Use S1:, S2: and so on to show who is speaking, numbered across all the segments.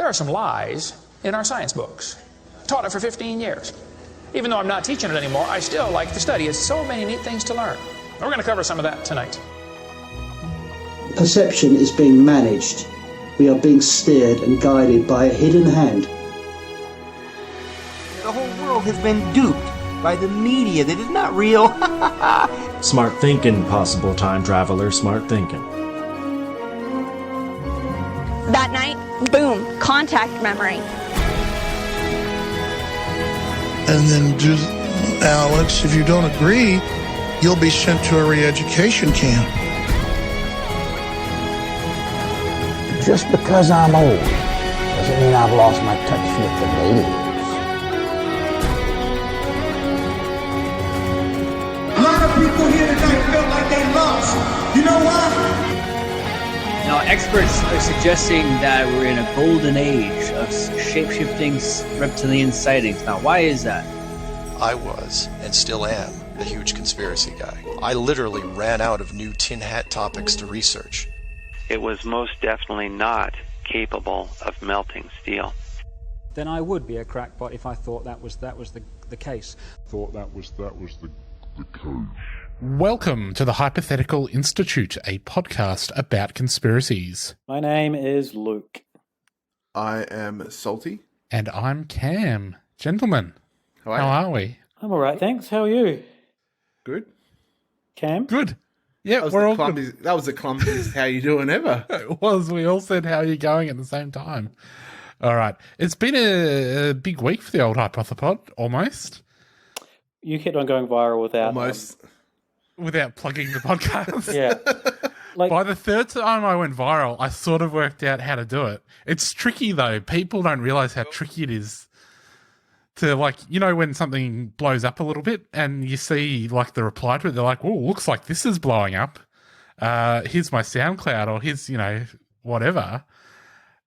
S1: There are some lies in our science books. Taught it for 15 years. Even though I'm not teaching it anymore, I still like to study. It's so many neat things to learn. We're going to cover some of that tonight.
S2: Perception is being managed. We are being steered and guided by a hidden hand.
S3: The whole world has been duped by the media that is not real.
S4: Smart thinking, possible time traveler, smart thinking.
S5: That night, boom, contact memory.
S6: And then Alex, if you don't agree, you'll be sent to a re-education camp.
S7: Just because I'm old doesn't mean I've lost my touch with the ladies.
S8: A lot of people here tonight felt like they lost. You know why?
S9: Now, experts are suggesting that we're in a golden age of shape-shifting reptilian sightings. Now, why is that?
S10: I was, and still am, a huge conspiracy guy. I literally ran out of new tin hat topics to research.
S11: It was most definitely not capable of melting steel.
S12: Then I would be a crackpot if I thought that was the case.
S13: Welcome to the Hypothetical Institute, a podcast about conspiracies.
S14: My name is Luke.
S15: I am Salty.
S13: And I'm Cam. Gentlemen, how are we?
S14: I'm alright, thanks. How are you?
S15: Good.
S14: Cam?
S13: Good. Yeah, we're all good.
S15: That was the clumsiest how you doing ever.
S13: It was. We all said, how are you going at the same time? All right. It's been a big week for the old Hypothepod, almost.
S14: You kept on going viral without...
S15: Almost.
S13: Without plugging the podcast.
S14: Yeah.
S13: By the third time I went viral, I sort of worked out how to do it. It's tricky, though. People don't realize how tricky it is to, when something blows up a little bit and you see, the reply to it, they're like, oh, looks like this is blowing up. Here's my SoundCloud or here's, whatever.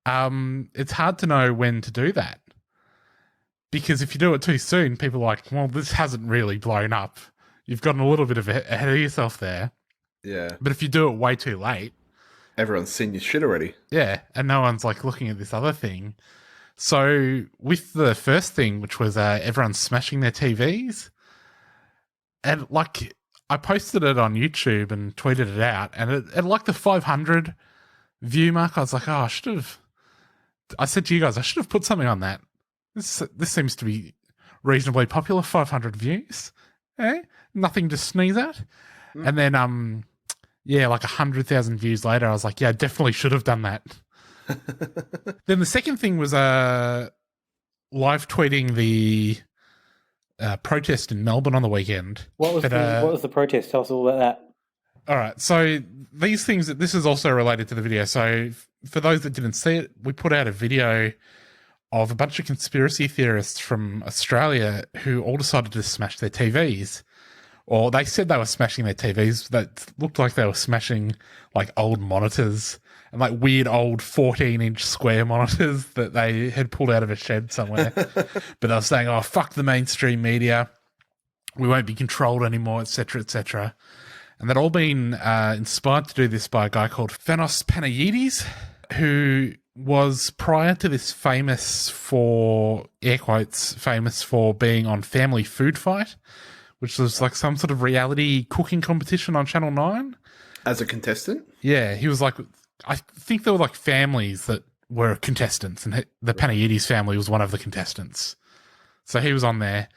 S13: It's hard to know when to do that. Because if you do it too soon, people are like, well, this hasn't really blown up. You've gotten a little bit ahead of yourself there.
S15: Yeah.
S13: But if you do it way too late...
S15: Everyone's seen your shit already.
S13: Yeah, and no one's, looking at this other thing. So, with the first thing, which was everyone smashing their TVs, and, I posted it on YouTube and tweeted it out, and at, the 500 view mark, I was like, oh, I said to you guys, I should have put something on that. This seems to be reasonably popular, 500 views. Eh? Nothing to sneeze at. And then, 100,000 views later, I was like, yeah, I definitely should have done that. Then the second thing was live tweeting the protest in Melbourne on the weekend.
S14: What was the protest? Tell us all about that.
S13: All right. So these things, this is also related to the video. So for those that didn't see it, we put out a video of a bunch of conspiracy theorists from Australia who all decided to smash their TVs. Or they said they were smashing their TVs that looked like they were smashing old monitors and weird old 14-inch square monitors that they had pulled out of a shed somewhere. But they were saying, oh, fuck the mainstream media. We won't be controlled anymore, etc., etc. And they'd all been inspired to do this by a guy called Thanos Panayiotis, who was prior to this famous for, air quotes, famous for being on Family Food Fight, which was some sort of reality cooking competition on Channel 9.
S15: As a contestant?
S13: Yeah, he was I think there were families that were contestants, and the Panayiotis family was one of the contestants. So he was on there.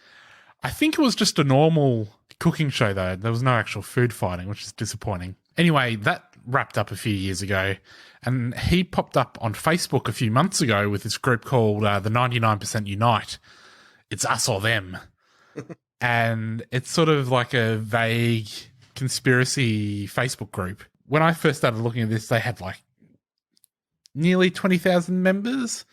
S13: I think it was just a normal cooking show, though. There was no actual food fighting, which is disappointing. Anyway, that wrapped up a few years ago, and he popped up on Facebook a few months ago with this group called the 99% Unite. It's us or them. And it's sort of a vague conspiracy Facebook group. When I first started looking at this, they had nearly 20,000 members.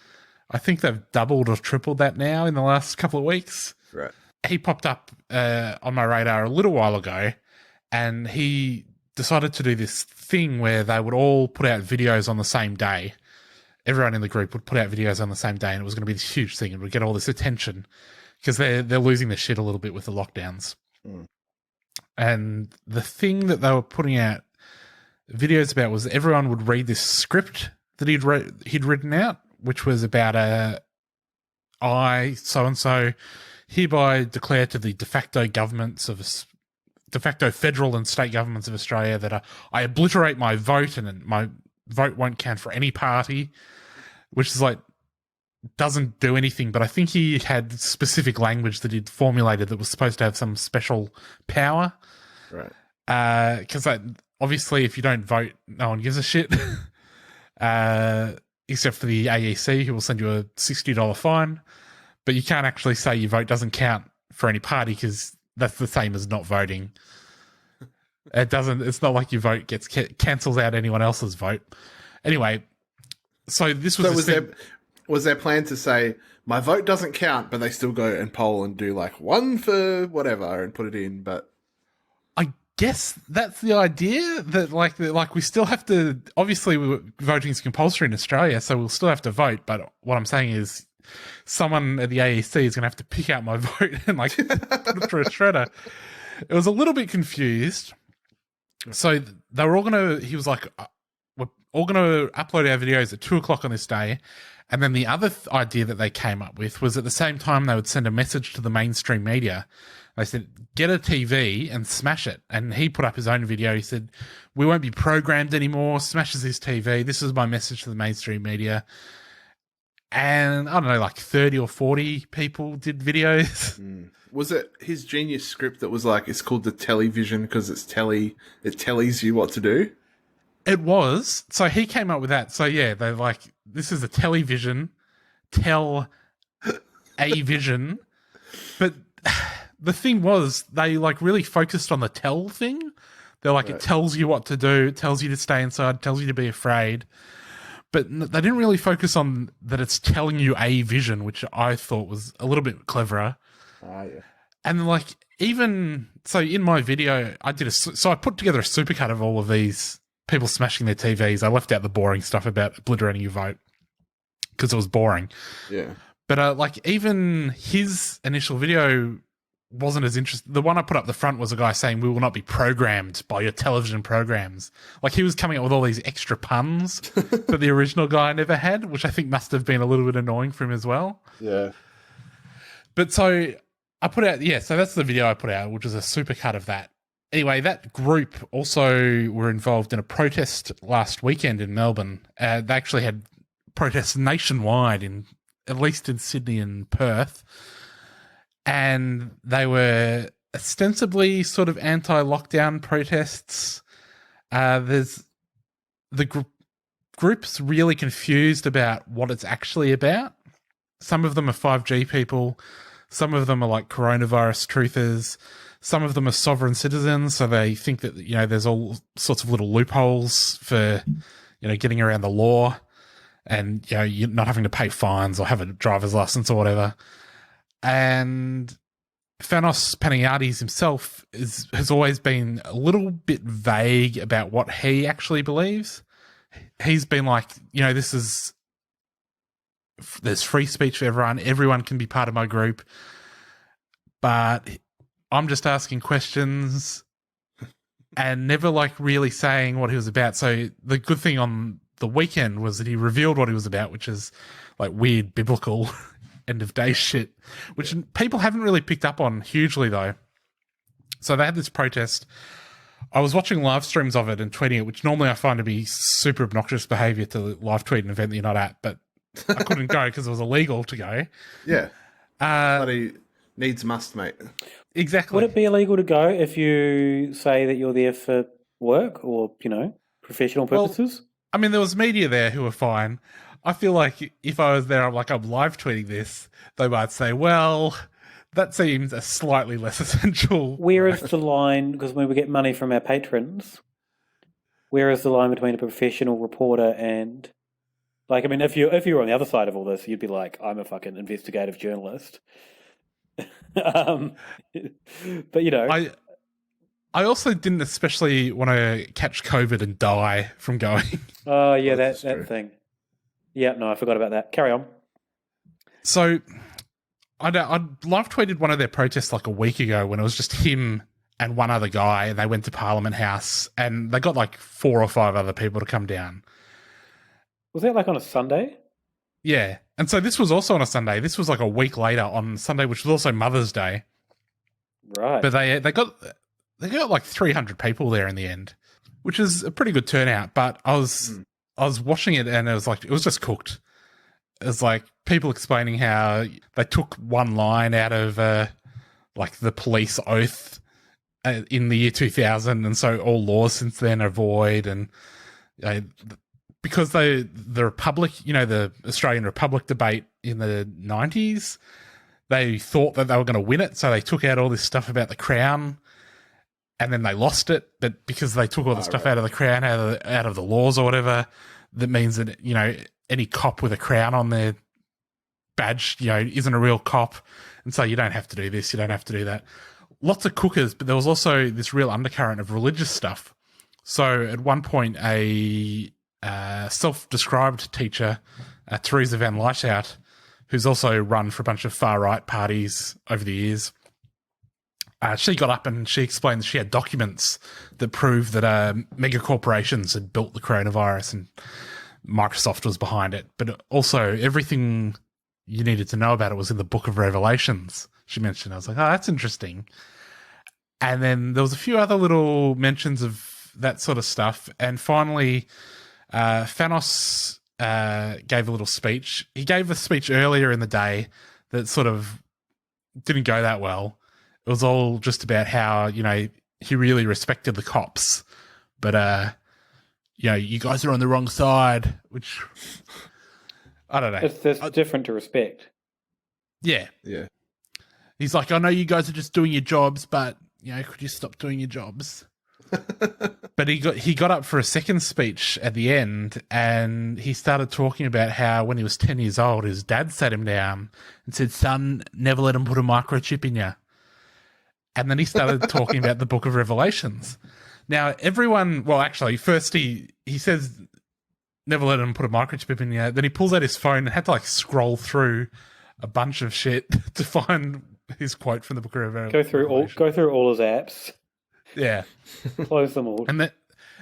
S13: I think they've doubled or tripled that now in the last couple of weeks.
S15: Right.
S13: He popped up on my radar a little while ago, and he decided to do this thing where they would all put out videos on the same day. Everyone in the group would put out videos on the same day, and it was going to be this huge thing. It would get all this attention because they're losing their shit a little bit with the lockdowns.
S15: Mm.
S13: And the thing that they were putting out videos about was everyone would read this script that he'd written out which was about I, so-and-so, hereby declare to the de facto governments of de facto federal and state governments of Australia that I obliterate my vote and my vote won't count for any party, which is like, doesn't do anything. But I think he had specific language that he'd formulated that was supposed to have some special power.
S15: Right.
S13: Because obviously if you don't vote, no one gives a shit. Except for the AEC, who will send you a $60 fine. But you can't actually say your vote doesn't count for any party because that's the same as not voting. It's not like your vote gets cancels out anyone else's vote. Anyway, so this was
S15: was their plan to say, my vote doesn't count, but they still go and poll and do like one for whatever and put it in, but...
S13: I guess that's the idea, that like we still have to, obviously voting is compulsory in Australia, so we'll still have to vote, but what I'm saying is someone at the AEC is going to have to pick out my vote and like put it through a shredder. It was a little bit confused. So they were all going to, he was like, we're all going to upload our videos at 2:00 on this day. And then the other idea that they came up with was at the same time they would send a message to the mainstream media. They said, get a TV and smash it. And he put up his own video. He said, we won't be programmed anymore. Smashes his TV. This is my message to the mainstream media. And I don't know, like 30 or 40 people did videos.
S15: Was it his genius script that was like, it's called the television because it tells you what to do?
S13: It was. So he came up with that. So yeah, they're like, this is a television, tell a vision. But the thing was, they like really focused on the tell thing. They're like, It tells you what to do, it tells you to stay inside, tells you to be afraid. But they didn't really focus on that it's telling you a vision, which I thought was a little bit cleverer.
S15: Yeah.
S13: And like, even so in my video, I put together a supercut of all of these people smashing their TVs. I left out the boring stuff about obliterating your vote because it was boring.
S15: Yeah.
S13: But like, even his initial video wasn't as interesting. The one I put up the front was a guy saying, we will not be programmed by your television programs. Like, he was coming up with all these extra puns that the original guy never had, which I think must have been a little bit annoying for him as well.
S15: Yeah.
S13: But so I put out, so that's the video I put out, which is a supercut of that. Anyway, that group also were involved in a protest last weekend in Melbourne. They actually had protests nationwide, at least in Sydney and Perth. And they were ostensibly sort of anti-lockdown protests. There's the group's really confused about what it's actually about. Some of them are 5G people. Some of them are like coronavirus truthers. Some of them are sovereign citizens, so they think that, there's all sorts of little loopholes for, getting around the law and, you're not having to pay fines or have a driver's license or whatever. And Thanos Panayotis himself has always been a little bit vague about what he actually believes. He's been like, there's free speech for everyone. Everyone can be part of my group. But I'm just asking questions and never like really saying what he was about. So the good thing on the weekend was that he revealed what he was about, which is like weird biblical end of day shit, which people haven't really picked up on hugely though. So they had this protest. I was watching live streams of it and tweeting it, which normally I find to be super obnoxious behavior to live tweet an event that you're not at, but I couldn't go because it was illegal to go.
S15: Yeah. Bloody needs must, mate.
S13: Exactly.
S14: Would it be illegal to go if you say that you're there for work or, professional purposes?
S13: Well, I mean, there was media there who were fine. I feel like if I was there, I'm live tweeting this, they might say, well, that seems a slightly less essential.
S14: Where is the line, because when we get money from our patrons, where is the line between a professional reporter and, if you were on the other side of all this, you'd be like, I'm a fucking investigative journalist. But,
S13: I also didn't especially want to catch COVID and die from going.
S14: Oh, yeah, that thing. Yeah, no, I forgot about that. Carry on.
S13: So I live tweeted one of their protests like a week ago when it was just him and one other guy, and they went to Parliament House and they got like 4 or 5 other people to come down.
S14: Was that like on a Sunday?
S13: Yeah. And so this was also on a Sunday. This was like a week later on Sunday, which was also Mother's Day.
S14: Right.
S13: But they got like 300 people there in the end, which is a pretty good turnout. But I was watching it and it was just cooked. It was like people explaining how they took one line out of like the police oath in the year 2000, and so all laws since then are void. And because the Republic, the Australian Republic debate in the 90s, they thought that they were going to win it, so they took out all this stuff about the Crown, and then they lost it. But because they took all the stuff out of the Crown, out of the laws or whatever, that means that any cop with a crown on their badge, isn't a real cop, and so you don't have to do this, you don't have to do that. Lots of cookers, but there was also this real undercurrent of religious stuff. So at one point, a self-described teacher, Teresa van Lieshout, who's also run for a bunch of far-right parties over the years, she got up and she explained that she had documents that proved that mega corporations had built the coronavirus and Microsoft was behind it. But also everything you needed to know about it was in the Book of Revelations, she mentioned. I was like, oh, that's interesting. And then there was a few other little mentions of that sort of stuff. And finally, Thanos gave a little speech. He gave a speech earlier in the day that sort of didn't go that well. It was all just about how, he really respected the cops. But, you guys are on the wrong side, which I don't know.
S14: It's different to respect.
S13: Yeah.
S15: Yeah.
S13: He's like, I know you guys are just doing your jobs, but, could you stop doing your jobs? But he got up for a second speech at the end, and he started talking about how when he was 10 years old, his dad sat him down and said, son, never let him put a microchip in you. And then he started talking about the Book of Revelations. Now, first he says, never let him put a microchip in you. Then he pulls out his phone and had to scroll through a bunch of shit to find his quote from the Book of Revelations.
S14: Go through all his apps.
S13: Yeah.
S14: Close them all.
S13: And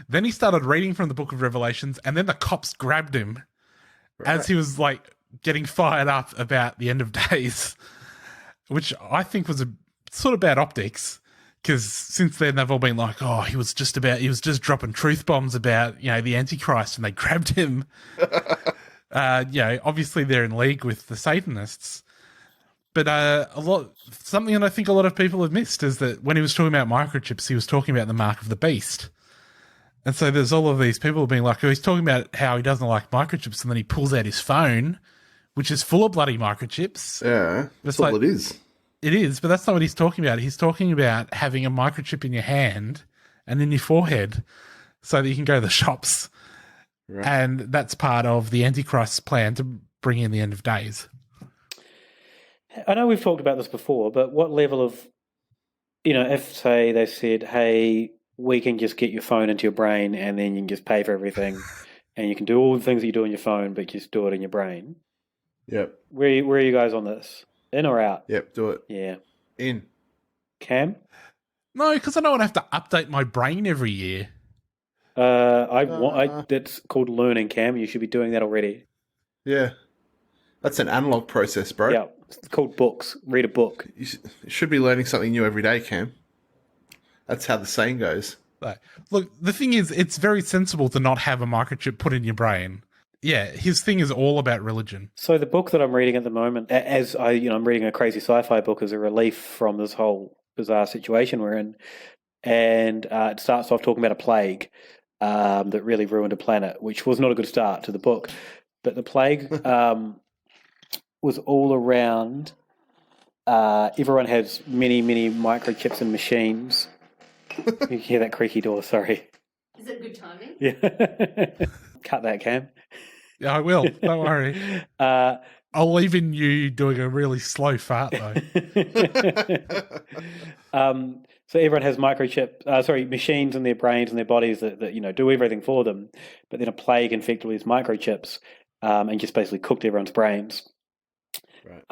S13: then he started reading from the Book of Revelations, and then the cops grabbed him as he was getting fired up about the end of days, which I think was a sort of bad optics, because since then they've all been like, oh, he was just dropping truth bombs about, the Antichrist, and they grabbed him. Obviously they're in league with the Satanists. But something that I think a lot of people have missed is that when he was talking about microchips, he was talking about the mark of the beast. And so there's all of these people being like, he's talking about how he doesn't like microchips, and then he pulls out his phone, which is full of bloody microchips.
S15: Yeah, that's all it is.
S13: It is, but that's not what he's talking about. He's talking about having a microchip in your hand and in your forehead so that you can go to the shops. Right. And that's part of the Antichrist's plan to bring in the end of days.
S14: I know we've talked about this before, but what level of, if, say, they said, hey, we can just get your phone into your brain and then you can just pay for everything and you can do all the things that you do on your phone, but just do it in your brain.
S15: Yep.
S14: Where are you guys on this? In or out?
S15: Yep, do it.
S14: Yeah.
S15: In.
S14: Cam?
S13: No, because I don't want to have to update my brain every year.
S14: That's called learning, Cam. You should be doing that already.
S15: Yeah. That's an analog process, bro.
S14: Yeah. It's called books. Read a book.
S15: You should be learning something new every day, Cam. That's how the saying goes.
S13: Look, the thing is, it's very sensible to not have a microchip put in your brain. Yeah, his thing is all about religion.
S14: So the book that I'm reading at the moment, I'm reading a crazy sci-fi book as a relief from this whole bizarre situation we're in, and it starts off talking about a plague that really ruined a planet, which was not a good start to the book. But the plague was all around. Everyone has many, many microchips and machines. You can hear that creaky door, sorry.
S16: Is it good timing?
S14: Yeah. Cut that, Cam.
S13: Yeah, I will. Don't worry. I'll leave in you doing a really slow fart, though.
S14: So everyone has machines in their brains and their bodies that do everything for them. But then a plague infected with these microchips and just basically cooked everyone's brains. Right.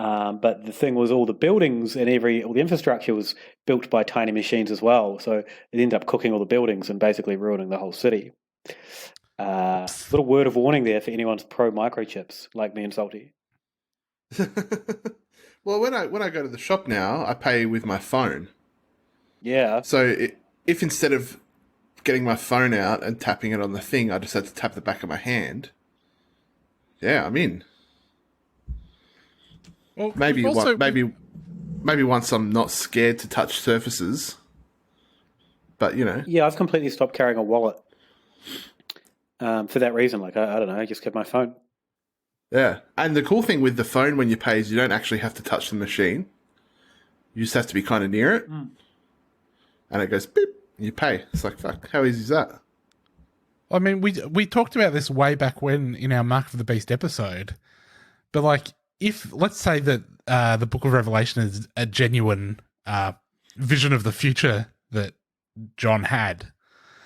S14: But the thing was, all the buildings and all the infrastructure was built by tiny machines as well. So it ended up cooking all the buildings and basically ruining the whole city. Little word of warning there for anyone's pro microchips like me and Salty.
S15: Well, when I go to the shop now, I pay with my phone.
S14: Yeah.
S15: So if instead of getting my phone out and tapping it on the thing, I just had to tap the back of my hand, yeah, I'm in.
S13: Well,
S15: maybe
S13: also,
S15: maybe once I'm not scared to touch surfaces, but you know.
S14: Yeah, I've completely stopped carrying a wallet for that reason. Like, I don't know, I just kept my phone.
S15: Yeah, and the cool thing with the phone when you pay is you don't actually have to touch the machine. You just have to be kind of near it, and it goes beep. You pay. It's like, fuck, how easy is that?
S13: I mean, we talked about this way back when in our Mark of the Beast episode, but like, if let's say that the Book of Revelation is a genuine vision of the future that John had,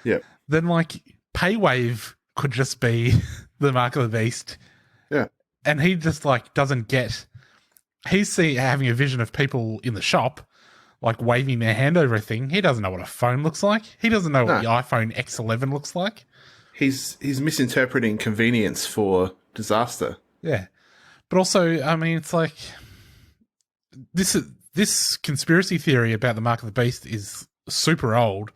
S15: yeah,
S13: then like Paywave could just be the Mark of the Beast,
S15: yeah,
S13: and he just like doesn't get. He's having a vision of people in the shop, like waving their hand over a thing. He doesn't know what a phone looks like. He doesn't know what the iPhone X11 looks like.
S15: He's misinterpreting convenience for disaster.
S13: Yeah. But also, I mean, it's like this conspiracy theory about the Mark of the Beast is super old.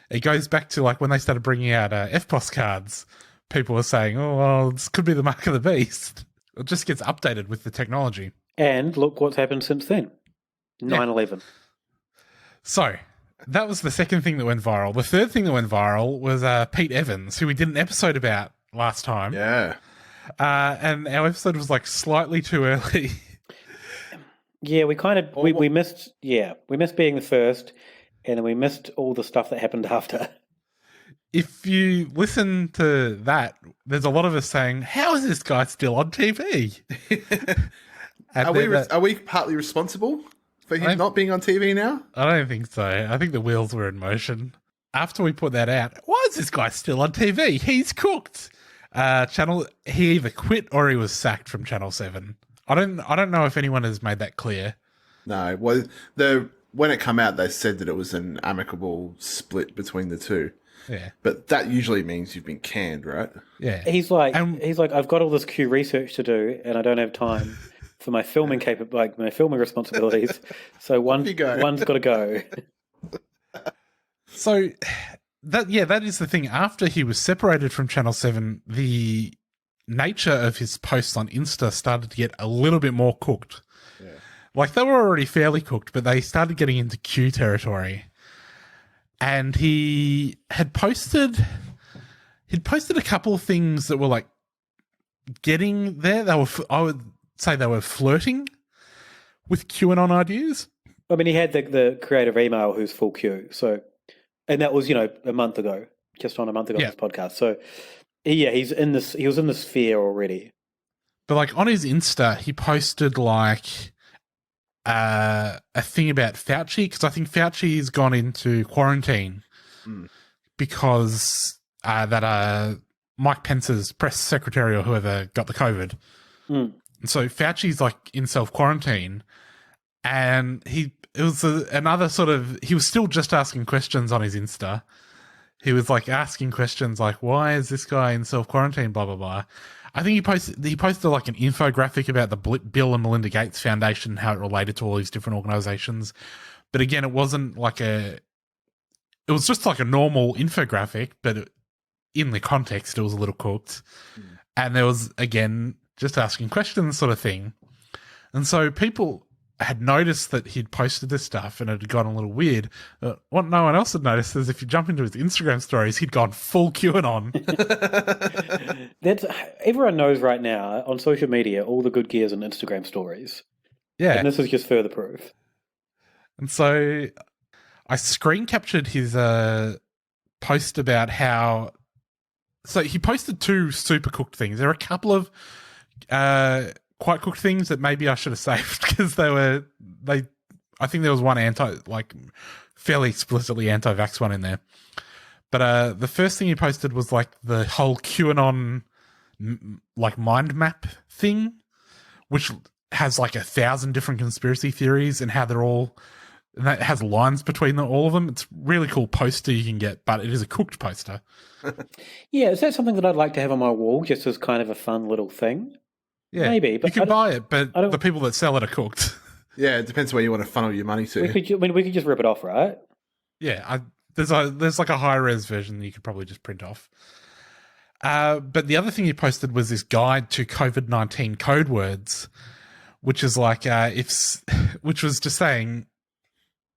S13: It goes back to like when they started bringing out FPOS cards. People were saying, "Oh, well, this could be the Mark of the Beast." It just gets updated with the technology.
S14: And look what's happened since then. 9/11.
S13: So that was the second thing that went viral. The third thing that went viral was Pete Evans, who we did an episode about last time.
S15: Yeah.
S13: And our episode was like slightly too early.
S14: Yeah, we kind of we missed. Yeah, we missed being the first, and then we missed all the stuff that happened after.
S13: If you listen to that, there's a lot of us saying, "How is this guy still on TV?"
S15: Are we partly responsible for him not being on TV now?
S13: I don't think so. I think the wheels were in motion. After we put that out, why is this guy still on TV? He's cooked. He either quit or he was sacked from Channel 7. I don't know if anyone has made that clear.
S15: No. Well, when it came out, they said that it was an amicable split between the two.
S13: Yeah.
S15: But that usually means you've been canned, right?
S13: Yeah.
S14: He's like, I've got all this Q research to do, and I don't have time for my filming my filming responsibilities. So one's got to go.
S13: So that is the thing. After he was separated from Channel 7, the nature of his posts on Insta started to get a little bit more cooked. Yeah. Like, they were already fairly cooked, but they started getting into Q territory. And he had posted a couple of things that were like getting there. I would say they were flirting with QAnon ideas.
S14: I mean, he had the creative email who's full Q. So, and that was, a month ago, just on a month ago on this podcast. So, yeah, he was in the sphere already.
S13: But like on his Insta, he posted like a thing about Fauci, because I think Fauci's gone into quarantine because Mike Pence's press secretary or whoever got the COVID. And so Fauci's like in self-quarantine, and he was still just asking questions on his Insta. He was like asking questions like, why is this guy in self-quarantine, blah, blah, blah. I think he posted like an infographic about the Bill and Melinda Gates Foundation, how it related to all these different organizations. But again, it wasn't like it was just like a normal infographic, but in the context, it was a little cooked. And there was, again, just asking questions sort of thing. And so people had noticed that he'd posted this stuff and it had gone a little weird. What no one else had noticed is if you jump into his Instagram stories, he'd gone full QAnon.
S14: Everyone knows right now on social media all the good gears and Instagram stories.
S13: Yeah.
S14: And this is just further proof.
S13: And so I screen captured his post about how... So he posted 2 super cooked things. There are a couple of quite cooked things that maybe I should have saved because I think there was one fairly explicitly anti-vax one in there. But the first thing he posted was like the whole QAnon like mind map thing, which has like 1,000 different conspiracy theories and how they're all And that has lines between all of them. It's a really cool poster you can get, but it is a cooked poster.
S14: Yeah, is that something that I'd like to have on my wall, just as kind of a fun little thing?
S13: Yeah,
S14: maybe. But
S13: you can buy it, but the people that sell it are cooked.
S15: Yeah, it depends where you want to funnel your money to.
S14: We could just rip it off, right?
S13: Yeah, there's like a high res version that you could probably just print off. But the other thing you posted was this guide to COVID-19 code words, which is like which was just saying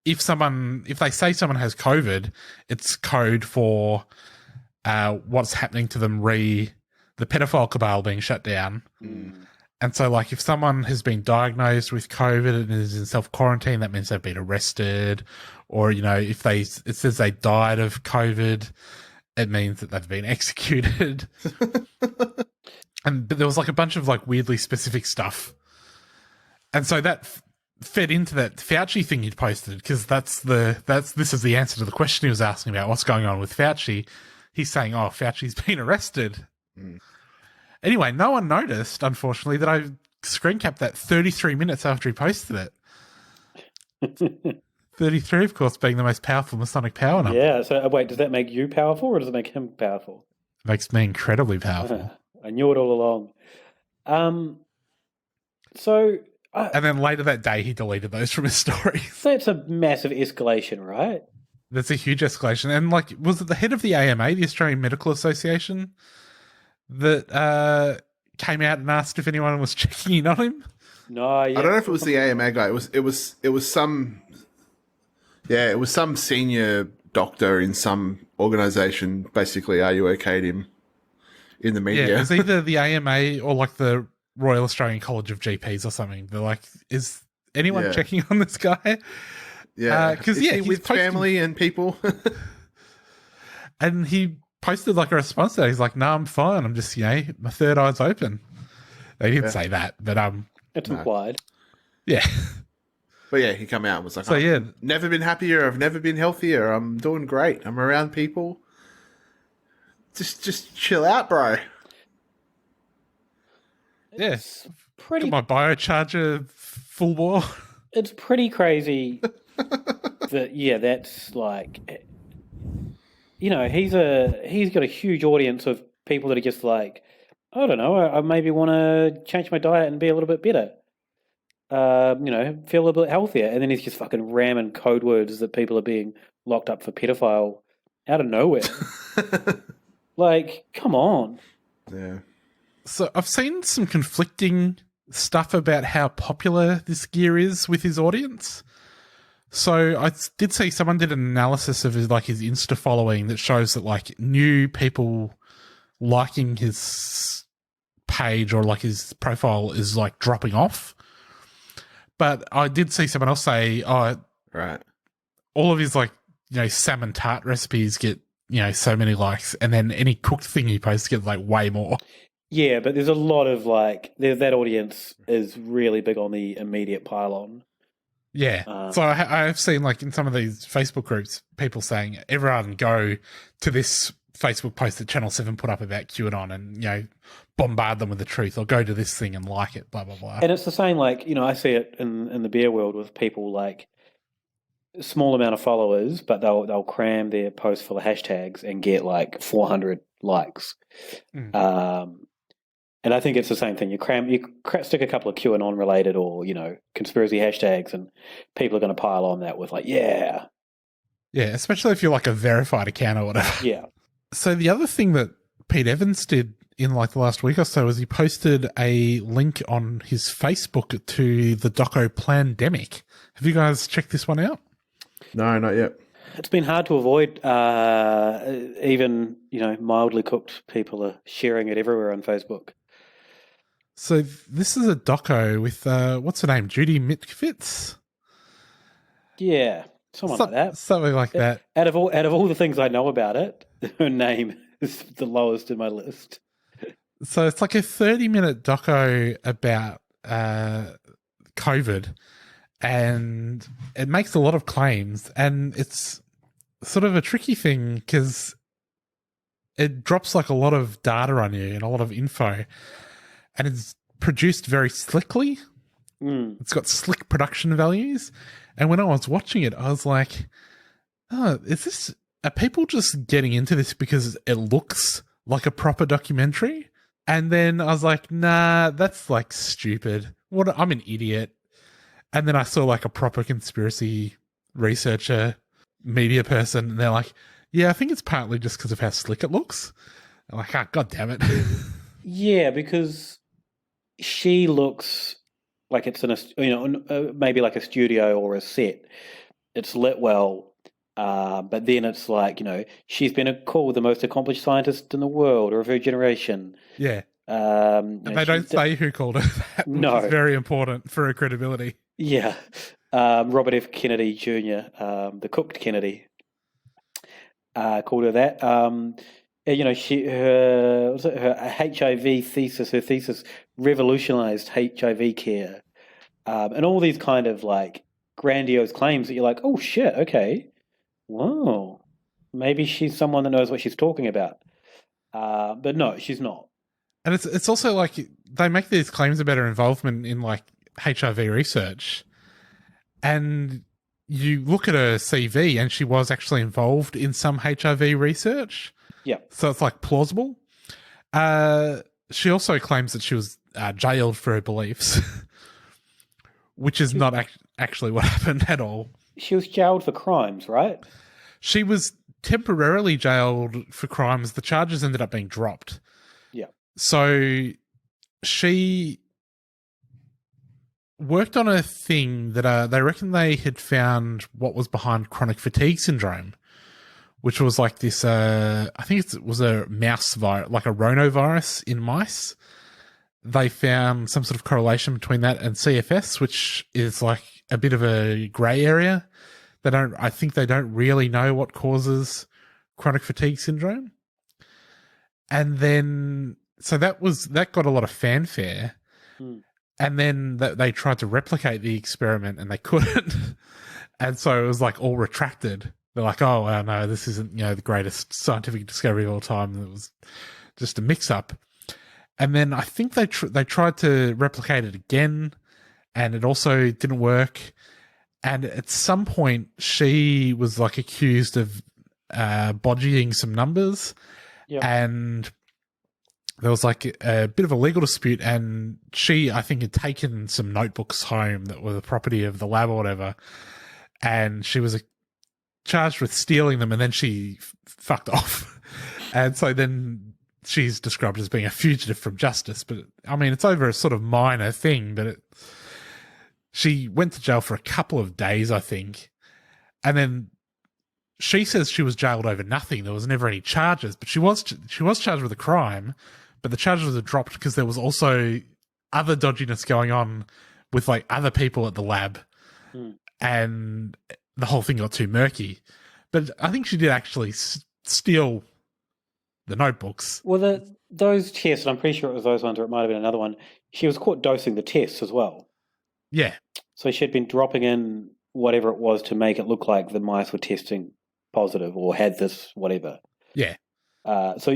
S13: if they say someone has COVID, it's code for what's happening to them the pedophile cabal being shut down. And so, like, if someone has been diagnosed with COVID and is in self-quarantine, that means they've been arrested. Or, you know, if it says they died of COVID, it means that they've been executed. But there was, like, a bunch of, like, weirdly specific stuff. And so that fed into that Fauci thing you'd posted, because this is the answer to the question he was asking about, what's going on with Fauci. He's saying, oh, Fauci's been arrested. Anyway, no one noticed, unfortunately, that I screen capped that 33 minutes after he posted it. 33, of course, being the most powerful Masonic power number.
S14: Yeah, so wait, does that make you powerful or does it make him powerful?
S13: It makes me incredibly powerful.
S14: I knew it all along.
S13: And then later that day, he deleted those from his stories.
S14: So it's a massive escalation, right?
S13: That's a huge escalation. And, like, was it the head of the AMA, the Australian Medical Association, that came out and asked if anyone was checking in on him?
S14: No, yeah.
S15: I don't know if it was the AMA guy. It was some senior doctor in some organisation. Basically, are you okayed him in the media?
S13: Yeah, it was either the AMA or like the Royal Australian College of GPs or something. They're like, is anyone checking on this guy?
S15: Yeah,
S13: because
S15: he's with family and people.
S13: And he posted like a response to that. He's like, "No, I'm fine. I'm just, my third eye's open." They didn't say that, but
S14: it's implied.
S13: Yeah,
S15: but yeah, he come out and was like,
S13: So, yeah.
S15: never been happier. I've never been healthier. I'm doing great. I'm around people. Just chill out, bro."
S13: Yeah, got my biocharger full bore.
S14: It's pretty crazy that that's like, he's got a huge audience of people that are just like, I don't know, I maybe want to change my diet and be a little bit better, feel a little bit healthier, and then he's just fucking ramming code words that people are being locked up for pedophile out of nowhere. Like, come on.
S15: Yeah.
S13: So I've seen some conflicting stuff about how popular this gear is with his audience. So I did see someone did an analysis of his Insta following that shows that like new people liking his page or like his profile is like dropping off. But I did see someone else say, oh,
S15: right, all
S13: of his salmon tart recipes get, so many likes, and then any cooked thing he posts gets like way more.
S14: Yeah, but there's a lot of that audience is really big on the immediate pile-on.
S13: Yeah. So I've seen in some of these Facebook groups, people saying, everyone go to this Facebook post that Channel 7 put up about QAnon and, bombard them with the truth, or go to this thing and like it, blah, blah, blah.
S14: And it's the same, I see it in the beer world with people small amount of followers, but they'll cram their post full of hashtags and get 400 likes. And I think it's the same thing. You stick a couple of QAnon related or, conspiracy hashtags, and people are going to pile on that with yeah.
S13: Yeah, especially if you're a verified account or whatever.
S14: Yeah.
S13: So the other thing that Pete Evans did in the last week or so is he posted a link on his Facebook to the doco Plandemic. Have you guys checked this one out?
S15: No, not yet.
S14: It's been hard to avoid. Even, mildly cooked people are sharing it everywhere on Facebook.
S13: So this is a doco with, what's her name, Judy Mitkowitz?
S14: Yeah, someone like that.
S13: Something like that.
S14: Out of all the things I know about it, her name is the lowest in my list.
S13: So it's a 30-minute doco about COVID, and it makes a lot of claims, and it's sort of a tricky thing because it drops a lot of data on you and a lot of info, and it's produced very slickly. It's got slick production values. And when I was watching it, I was like, oh, are people just getting into this because it looks like a proper documentary? And then I was like, nah, that's like stupid. I'm an idiot. And then I saw like a proper conspiracy researcher, media person, and they're like, yeah, I think it's partly just because of how slick it looks. I'm like, God damn it.
S14: Yeah, because she looks like it's maybe like a studio or a set. It's lit well, but then it's like, she's been called the most accomplished scientist in the world or of her generation.
S13: Yeah. And they don't say who called her that, which is very important for her credibility.
S14: Yeah. Robert F. Kennedy Jr., the cooked Kennedy, called her that. Her HIV thesis, her thesis revolutionized HIV care. And all these kind of like grandiose claims that you're like, oh shit, okay. Wow. Maybe she's someone that knows what she's talking about. But no, she's not.
S13: And it's also like they make these claims about her involvement in like HIV research, and you look at her CV and she was actually involved in some HIV research.
S14: Yeah.
S13: So it's like plausible. She also claims that she was jailed for her beliefs, which is not actually what happened at all.
S14: She was jailed for crimes, right?
S13: She was temporarily jailed for crimes. The charges ended up being dropped.
S14: Yeah.
S13: So she worked on a thing that they reckon they had found what was behind chronic fatigue syndrome, which was like this, I think it was a mouse virus, like a rhinovirus in mice. They found some sort of correlation between that and CFS, which is like a bit of a grey area. I think they don't really know what causes chronic fatigue syndrome. And then, so that got a lot of fanfare. And then they tried to replicate the experiment and they couldn't. And so it was like all retracted. They're like, oh, no, this isn't, the greatest scientific discovery of all time. It was just a mix-up. And then I think they tried to replicate it again, and it also didn't work. And at some point, she was like accused of bodging some numbers, and there was like a bit of a legal dispute. And she, I think, had taken some notebooks home that were the property of the lab or whatever, and she was charged with stealing them, and then she fucked off. And so then she's described as being a fugitive from justice. But I mean, it's over a sort of minor thing, but she went to jail for a couple of days, I think. And then she says she was jailed over nothing. There was never any charges, but she was charged with a crime, but the charges were dropped because there was also other dodginess going on with like other people at the lab. And the whole thing got too murky. But I think she did actually steal the notebooks.
S14: Well, those tests, and I'm pretty sure it was those ones, or it might have been another one, she was caught dosing the tests as well.
S13: Yeah.
S14: So she'd been dropping in whatever it was to make it look like the mice were testing positive or had this whatever.
S13: Yeah.
S14: So,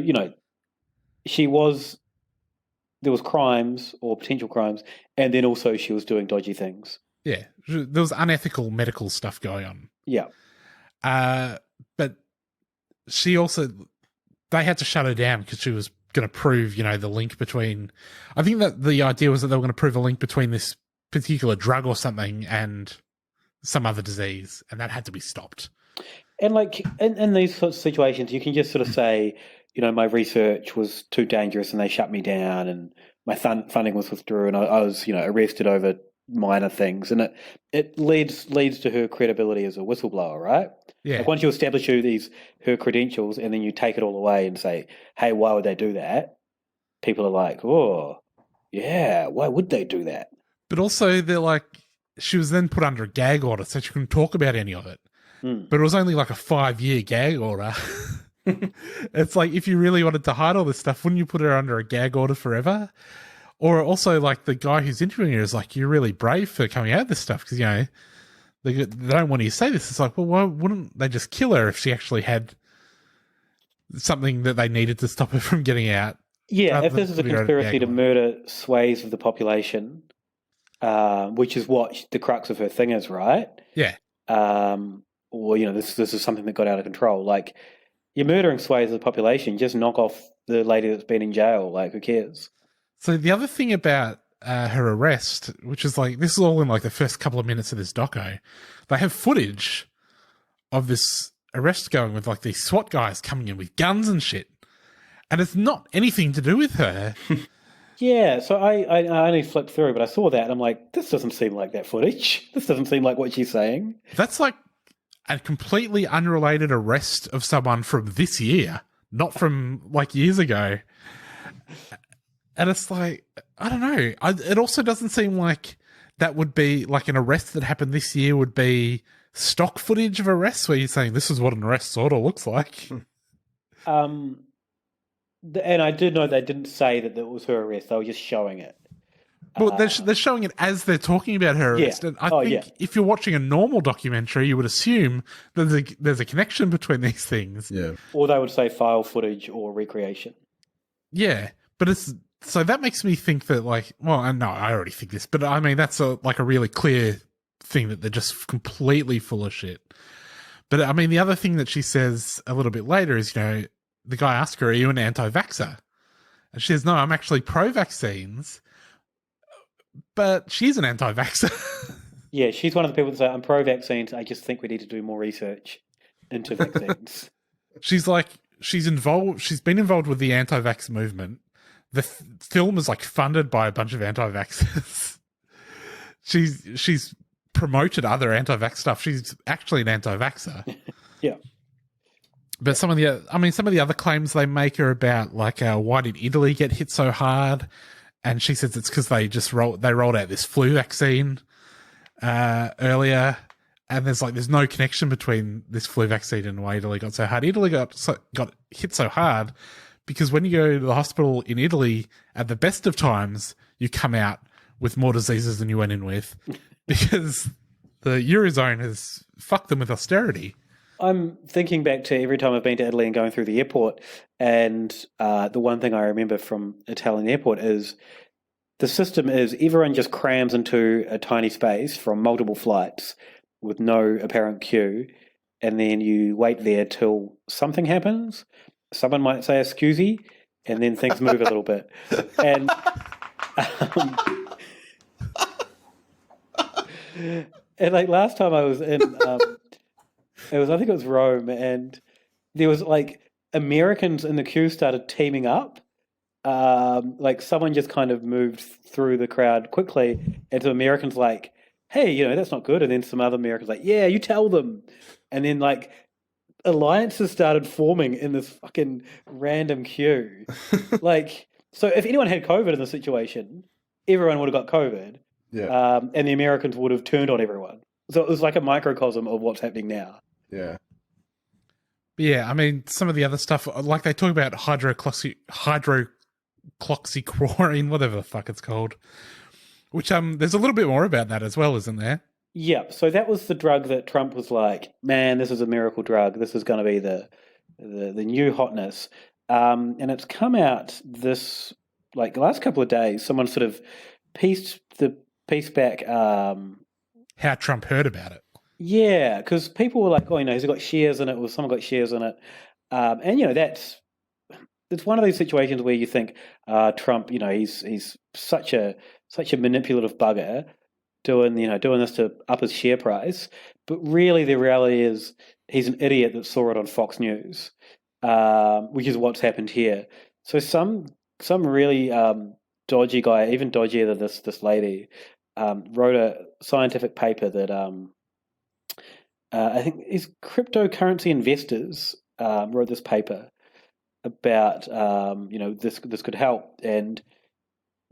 S14: there was crimes or potential crimes, and then also she was doing dodgy things.
S13: Yeah. There was unethical medical stuff going on.
S14: Yeah.
S13: But she also, they had to shut her down because she was going to prove, the link between, I think that the idea was that they were going to prove a link between this particular drug or something and some other disease, and that had to be stopped.
S14: And like in these sorts of situations, you can just sort of say, my research was too dangerous and they shut me down, and my funding was withdrew, and I was, arrested over minor things, and it leads to her credibility as a whistleblower, right?
S13: Yeah.
S14: Like once you establish her credentials, and then you take it all away and say, hey, why would they do that? People are like, oh, yeah, why would they do that?
S13: But also, they're like, she was then put under a gag order, so she couldn't talk about any of it. But it was only like a 5-year gag order. It's like, if you really wanted to hide all this stuff, wouldn't you put her under a gag order forever? Or also, like, the guy who's interviewing her is like, you're really brave for coming out with this stuff because, they don't want you to say this. It's like, well, why wouldn't they just kill her if she actually had something that they needed to stop her from getting out?
S14: Yeah, if this is a conspiracy to murder swathes of the population, which is what the crux of her thing is, right?
S13: Yeah.
S14: Or this is something that got out of control. Like, you're murdering swathes of the population. Just knock off the lady that's been in jail. Like, who cares?
S13: So the other thing about her arrest, which is like, this is all in like the first couple of minutes of this doco, they have footage of this arrest going with like these SWAT guys coming in with guns and shit. And it's not anything to do with her.
S14: Yeah, so I only flipped through, but I saw that and I'm like, this doesn't seem like that footage. This doesn't seem like what she's saying.
S13: That's like a completely unrelated arrest of someone from this year, not from like years ago. And it's like, I don't know. It also doesn't seem like that would be like an arrest that happened this year would be stock footage of arrests where you're saying this is what an arrest sort of looks like.
S14: And I did know they didn't say that it was her arrest. They were just showing it.
S13: Well, they're showing it as they're talking about her arrest.
S14: Yeah.
S13: And I think if you're watching a normal documentary, you would assume that there's a connection between these things.
S15: Yeah.
S14: Or they would say file footage or recreation.
S13: Yeah, but so that makes me think that like, well, no, I already think this, but I mean, that's a really clear thing that they're just completely full of shit. But I mean, the other thing that she says a little bit later is, the guy asked her, are you an anti-vaxxer? And she says, no, I'm actually pro-vaccines. But she's an anti-vaxxer.
S14: Yeah, she's one of the people that say, I'm pro-vaccines. I just think we need to do more research into vaccines.
S13: She's like, she's been involved with the anti-vax movement. The film is like funded by a bunch of anti-vaxxers. She's promoted other anti-vax stuff. She's actually an anti-vaxxer.
S14: Yeah.
S13: But some of the other claims they make are about like, why did Italy get hit so hard? And she says it's because they rolled out this flu vaccine earlier, and there's no connection between this flu vaccine and why Italy got so hard. Italy got hit so hard because when you go to the hospital in Italy at the best of times, you come out with more diseases than you went in with because the Eurozone has fucked them with austerity.
S14: I'm thinking back to every time I've been to Italy and going through the airport, and the one thing I remember from Italian airport is the system is everyone just crams into a tiny space from multiple flights with no apparent queue, and then you wait there till something happens. Someone might say "excusey," and then things move a little bit. And and like last time I was in. I think it was Rome, and there was like Americans in the queue started teaming up. Like someone just kind of moved through the crowd quickly, and some Americans like, "Hey, that's not good." And then some other Americans like, "Yeah, you tell them." And then like alliances started forming in this fucking random queue. Like, so if anyone had COVID in the situation, everyone would have got COVID.
S15: Yeah.
S14: And the Americans would have turned on everyone. So it was like a microcosm of what's happening now.
S15: Yeah.
S13: Yeah, I mean, some of the other stuff, like they talk about hydroxychloroquine, whatever the fuck it's called, which there's a little bit more about that as well, isn't there?
S14: Yeah, so that was the drug that Trump was like, man, this is a miracle drug. This is going to be the new hotness. And it's come out this, like, the last couple of days, someone sort of pieced back...
S13: how Trump heard about it.
S14: Yeah, because people were like, oh, he's got shares in it, or someone got shares in it. And, it's one of those situations where you think Trump, he's such a manipulative bugger doing this to up his share price. But really the reality is he's an idiot that saw it on Fox News, which is what's happened here. So some really dodgy guy, even dodgier than this lady, wrote a scientific paper that I think is cryptocurrency investors wrote this paper about this could help, and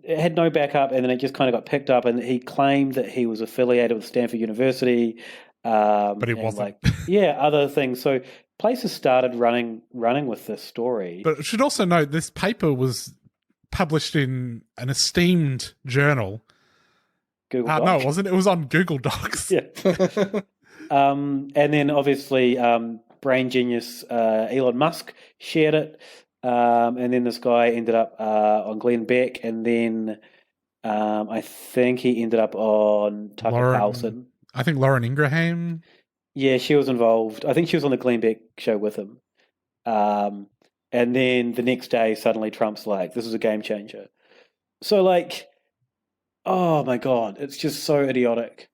S14: it had no backup, and then it just kind of got picked up, and he claimed that he was affiliated with Stanford University,
S13: but he wasn't.
S14: Other things. So places started running with this story.
S13: But I should also note this paper was published in an esteemed journal.
S14: Google Docs.
S13: No, it wasn't. It was on Google Docs.
S14: Yeah. And then obviously brain genius Elon Musk shared it. And then this guy ended up on Glenn Beck. And then I think he ended up on Tucker Carlson.
S13: I think Lauren Ingraham.
S14: Yeah, she was involved. I think she was on the Glenn Beck show with him. And then the next day, suddenly Trump's like, this is a game changer. So, like, oh my God, it's just so idiotic.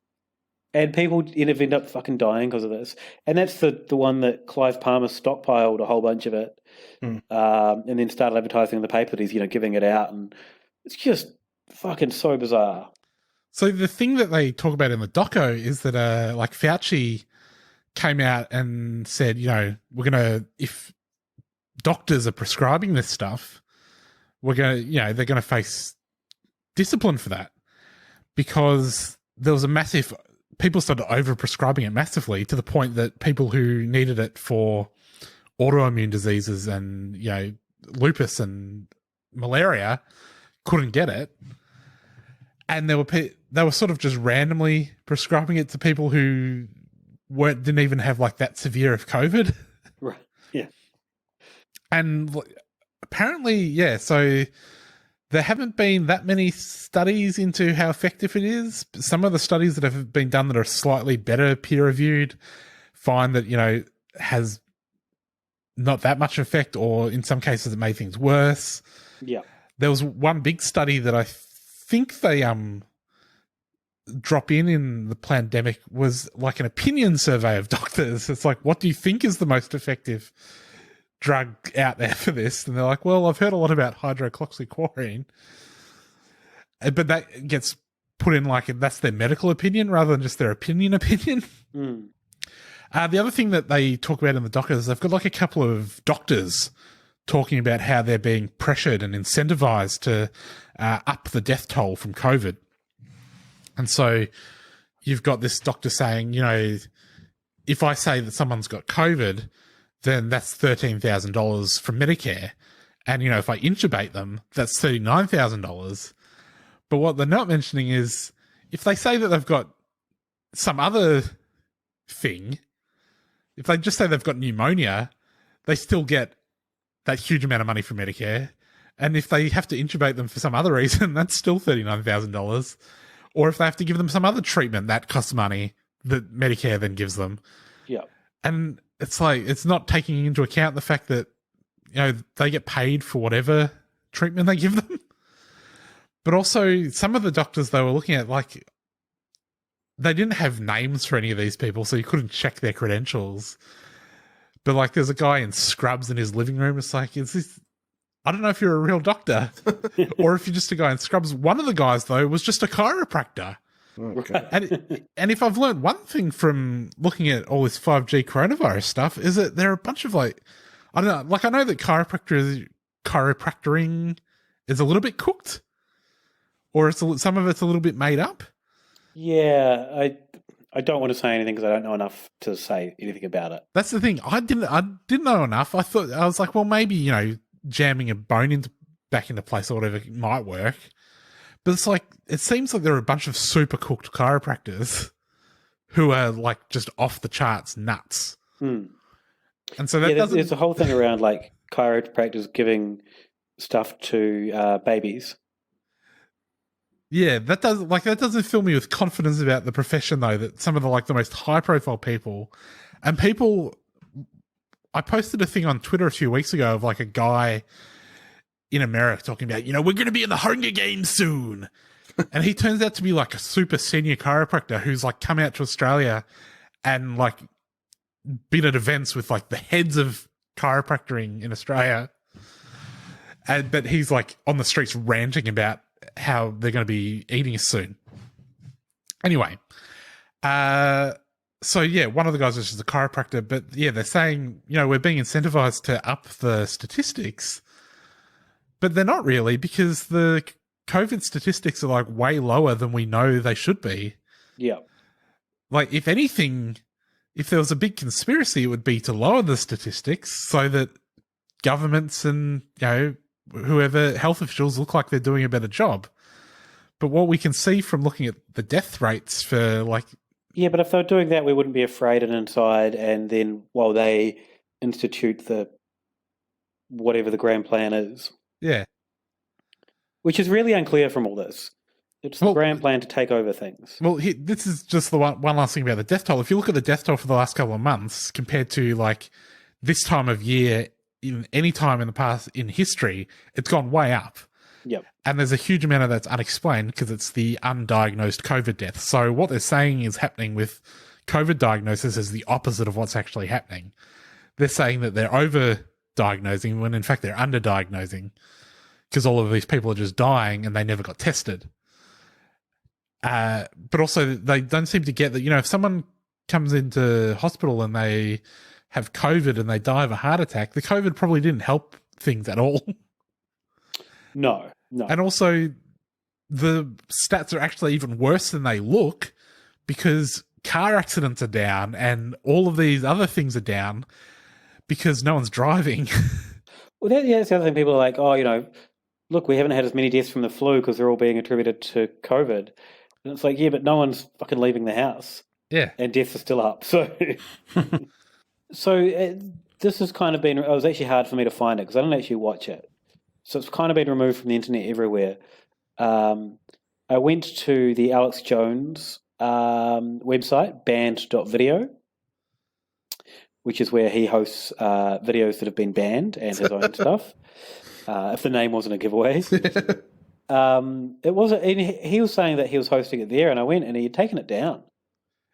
S14: And people end up fucking dying because of this. And that's the one that Clive Palmer stockpiled a whole bunch of it, and then started advertising in the paper that he's, giving it out. And it's just fucking so bizarre.
S13: So the thing that they talk about in the doco is that, like, Fauci came out and said, if doctors are prescribing this stuff, they're going to face discipline for that, because there was people started over-prescribing it massively to the point that people who needed it for autoimmune diseases and, lupus and malaria couldn't get it. And they were sort of just randomly prescribing it to people who didn't even have like that severe of COVID.
S14: Right. Yeah.
S13: And apparently, yeah, so there haven't been that many studies into how effective it is. Some of the studies that have been done that are slightly better peer-reviewed find that, has not that much effect, or in some cases it made things worse.
S14: Yeah.
S13: There was one big study that I think they drop in the Plandemic, was like an opinion survey of doctors. It's like, what do you think is the most effective drug out there for this? And they're like, well, I've heard a lot about hydroxychloroquine, but that gets put in like that's their medical opinion rather than just their opinion.
S14: Mm.
S13: The other thing that they talk about in the doc is they've got like a couple of doctors talking about how they're being pressured and incentivized to up the death toll from COVID. And so you've got this doctor saying, if I say that someone's got COVID, then that's $13,000 from Medicare. And, if I intubate them, that's $39,000. But what they're not mentioning is if they say that they've got some other thing, if they just say they've got pneumonia, they still get that huge amount of money from Medicare. And if they have to intubate them for some other reason, that's still $39,000. Or if they have to give them some other treatment, that costs money that Medicare then gives them.
S14: Yeah.
S13: And it's like, it's not taking into account the fact that, they get paid for whatever treatment they give them. But also some of the doctors they were looking at, like, they didn't have names for any of these people, so you couldn't check their credentials. But like, there's a guy in scrubs in his living room. It's like, I don't know if you're a real doctor or if you're just a guy in scrubs. One of the guys, though, was just a chiropractor. Okay. And if I've learned one thing from looking at all this 5G coronavirus stuff, is that there are a bunch of I don't know, like I know that chiropractoring is a little bit cooked, or some of it's a little bit made up.
S14: Yeah, I don't want to say anything because I don't know enough to say anything about it.
S13: That's the thing. I didn't know enough. I was like, well, maybe, jamming a bone back into place or whatever might work. But it's like, it seems like there are a bunch of super cooked chiropractors who are like just off the charts nuts.
S14: Hmm.
S13: And so there's
S14: a whole thing around like chiropractors giving stuff to babies.
S13: Yeah, that doesn't fill me with confidence about the profession, though, that some of the most high profile people I posted a thing on Twitter a few weeks ago of like a guy in America talking about, we're going to be in the Hunger Games soon. And he turns out to be like a super senior chiropractor who's like come out to Australia and like been at events with like the heads of chiropractoring in Australia. But he's like on the streets ranting about how they're going to be eating us soon. Anyway, so yeah, one of the guys is just a chiropractor, but yeah, they're saying, we're being incentivized to up the statistics, but they're not really, because the COVID statistics are like way lower than we know they should be.
S14: Yeah.
S13: Like, if anything, if there was a big conspiracy, it would be to lower the statistics so that governments and, whoever health officials look like they're doing a better job. But what we can see from looking at the death rates for like...
S14: Yeah, but if they were doing that, we wouldn't be afraid and inside, and then while they institute the whatever the grand plan is.
S13: Yeah.
S14: Which is really unclear from all this. It's the grand plan to take over things.
S13: Well, this is just the one last thing about the death toll. If you look at the death toll for the last couple of months compared to like this time of year, in any time in the past in history, it's gone way up.
S14: Yep.
S13: And there's a huge amount of that's unexplained because it's the undiagnosed COVID death. So what they're saying is happening with COVID diagnosis is the opposite of what's actually happening. They're saying that they're over-diagnosing when in fact they're under-diagnosing because all of these people are just dying and they never got tested. But also they don't seem to get that, if someone comes into hospital and they have COVID and they die of a heart attack, the COVID probably didn't help things at all.
S14: No.
S13: And also the stats are actually even worse than they look because car accidents are down and all of these other things are down because no one's driving.
S14: Well, that's the other thing. People are like, look, we haven't had as many deaths from the flu because they're all being attributed to COVID. And it's like, yeah, but no one's fucking leaving the house.
S13: Yeah.
S14: And deaths are still up. So, this has kind of been, it was actually hard for me to find it because I didn't actually watch it. So it's kind of been removed from the internet everywhere. I went to the Alex Jones website, banned.video, which is where he hosts videos that have been banned and his own stuff. If the name wasn't a giveaway. It wasn't. He was saying that he was hosting it there, and I went and he had taken it down.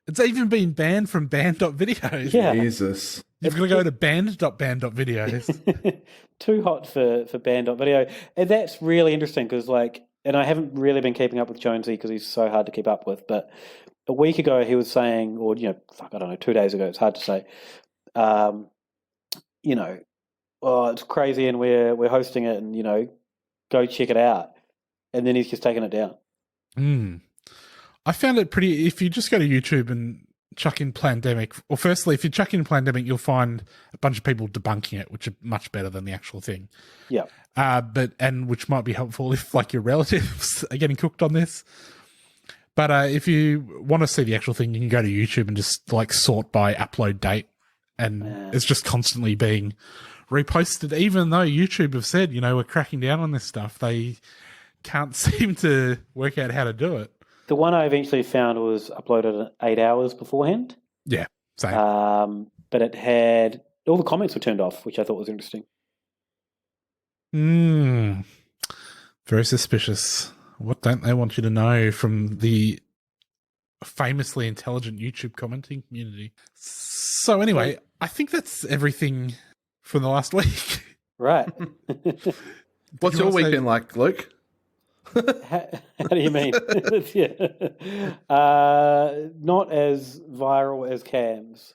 S13: It's even been banned from banned.video.
S14: Yeah.
S15: Jesus.
S13: You've got to go to banned.banned.videos.
S14: Too hot for banned.video. And that's really interesting because, and I haven't really been keeping up with Jonesy because he's so hard to keep up with, but a week ago he was saying, or, I don't know, 2 days ago, it's hard to say, it's crazy and we're hosting it and, go check it out. And then he's just taken it down.
S13: I found it pretty, if you just go to YouTube and chuck in Plandemic, well, firstly, if you chuck in Plandemic, you'll find a bunch of people debunking it, which are much better than the actual thing.
S14: Yeah.
S13: And which might be helpful if, your relatives are getting cooked on this. But if you want to see the actual thing, you can go to YouTube and just, sort by upload date. And it's just constantly being reposted, even though YouTube have said, we're cracking down on this stuff. They can't seem to work out how to do it.
S14: The one I eventually found was uploaded 8 hours beforehand.
S13: Yeah, same.
S14: But it had all the comments were turned off, which I thought was interesting.
S13: Very suspicious. What don't they want you to know from the famously intelligent YouTube commenting community? So anyway, I think that's everything for the last week.
S14: Right.
S15: What's your week been like, Luke?
S14: How do you mean? Not as viral as Cam's.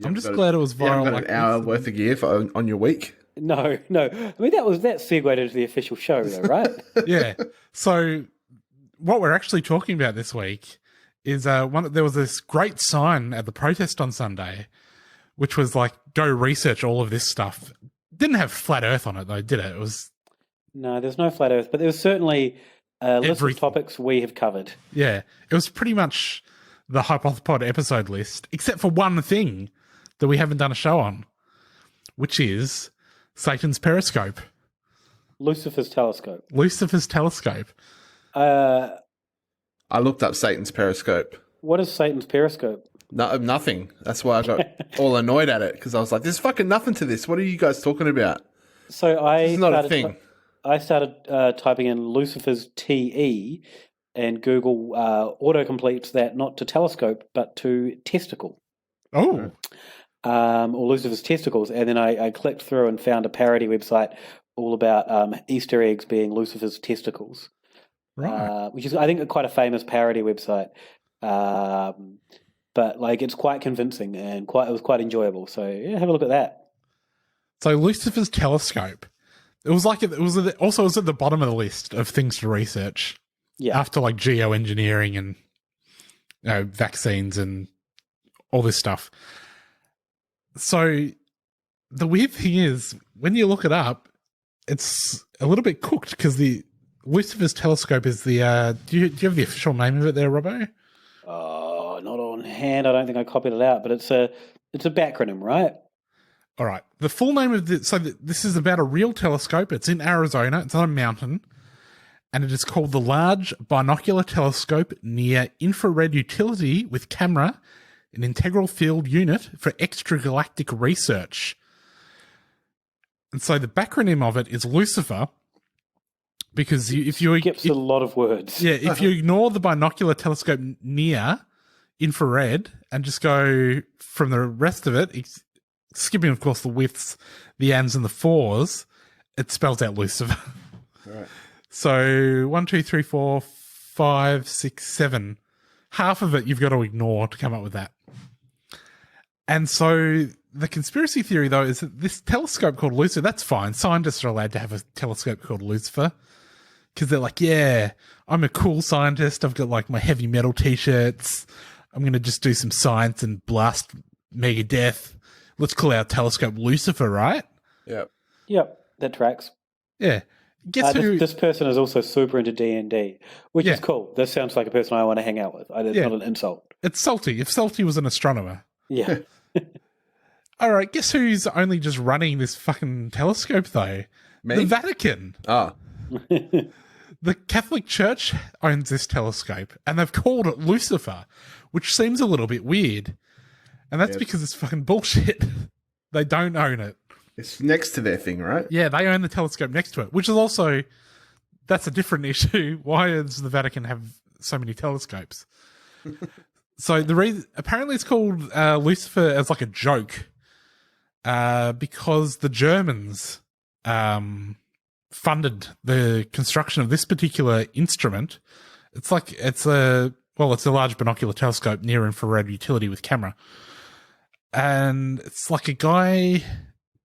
S13: I'm just glad it was viral.
S15: You haven't got an hour worth of gear on your week?
S14: No. I mean, that segued into the official show, though, right?
S13: Yeah. So what we're actually talking about this week is there was this great sign at the protest on Sunday, which was go research all of this stuff. Didn't have flat Earth on it, though, did it? It was...
S14: No, there's no flat Earth, but there was certainly a list of topics we have covered.
S13: Yeah, it was pretty much the Hypothepod episode list, except for one thing that we haven't done a show on, which is Satan's Periscope.
S14: Lucifer's telescope.
S15: I looked up Satan's Periscope.
S14: What is Satan's Periscope?
S15: No, nothing. That's why I got all annoyed at it, because I was like, there's fucking nothing to this. What are you guys talking about?
S14: So
S15: it's not a thing.
S14: I started typing in Lucifer's TE, and Google auto-completes that not to telescope, but to testicle.
S13: Oh.
S14: Or Lucifer's testicles. And then I clicked through and found a parody website all about Easter eggs being Lucifer's testicles.
S13: Right.
S14: Which is, I think, quite a famous parody website. But it's quite convincing and it was quite enjoyable. So yeah, have a look at that.
S13: So Lucifer's telescope. It was at the bottom of the list of things to research.
S14: Yeah.
S13: After geoengineering and vaccines and all this stuff. So the weird thing is, when you look it up, it's a little bit cooked because the Lucifer's telescope is the. Do you have the official name of it there, Robbo?
S14: Not on hand. I don't think I copied it out, but it's a backronym, right?
S13: All right. The full name of this is about a real telescope. It's in Arizona. It's on a mountain. and it is called the Large Binocular Telescope Near Infrared Utility with Camera, an Integral Field Unit for Extragalactic Research. And so the backronym of it is Lucifer, because if you
S14: skips a lot of words.
S13: Yeah, if you ignore the binocular telescope near infrared and just go from the rest of it, skipping, of course, the widths, the ands, and the fours, it spells out Lucifer.
S15: Right.
S13: So 1, 2, 3, 4, 5, 6, 7. Half of it you've got to ignore to come up with that. And so the conspiracy theory, though, is that this telescope called Lucifer, that's fine. Scientists are allowed to have a telescope called Lucifer because they're like, yeah, I'm a cool scientist. I've got like my heavy metal t-shirts. I'm going to just do some science and blast Megadeth. Let's call our telescope Lucifer, right?
S15: Yeah.
S14: Yep, that tracks.
S13: Yeah. Guess who?
S14: This person is also super into D&D, which is cool. This sounds like a person I want to hang out with. It's not an insult.
S13: It's Salty. If Salty was an astronomer.
S14: Yeah.
S13: All right, guess who's only just running this fucking telescope, though?
S15: Me?
S13: The Vatican.
S15: Ah.
S13: The Catholic Church owns this telescope, and they've called it Lucifer, which seems a little bit weird. And that's because it's fucking bullshit. They don't own it.
S15: It's next to their thing, right?
S13: Yeah, they own the telescope next to it, which is also, that's a different issue. Why does the Vatican have so many telescopes? So the reason, apparently it's called Lucifer as like a joke, because the Germans funded the construction of this particular instrument. It's a large binocular telescope near infrared utility with camera. And it's like a guy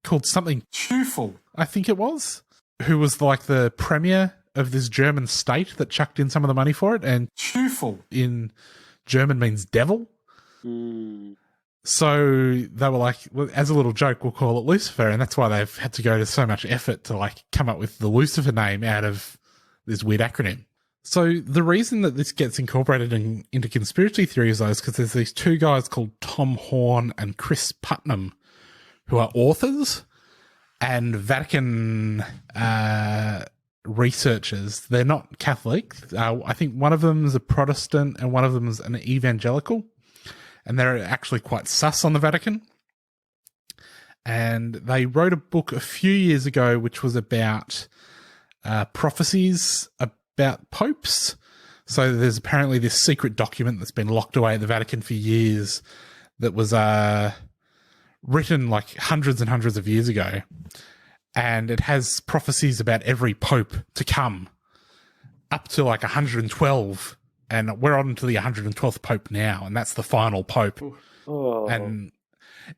S13: called something Teufel, I think it was, who was like the premier of this German state that chucked in some of the money for it. And Teufel in German means devil. So they were like, well, as a little joke, we'll call it Lucifer. And that's why they've had to go to so much effort to like come up with the Lucifer name out of this weird acronym. So the reason that this gets incorporated into conspiracy theories, though, is because there's these two guys called Tom Horn and Chris Putnam who are authors and Vatican researchers. They're not Catholic. I think one of them is a Protestant and one of them is an evangelical. And they're actually quite sus on the Vatican. And they wrote a book a few years ago which was about prophecies about popes. So there's apparently this secret document that's been locked away at the Vatican for years that was written like hundreds and hundreds of years ago. And it has prophecies about every pope to come up to like 112. And we're on to the 112th pope now, and that's the final pope.
S14: Oh.
S13: And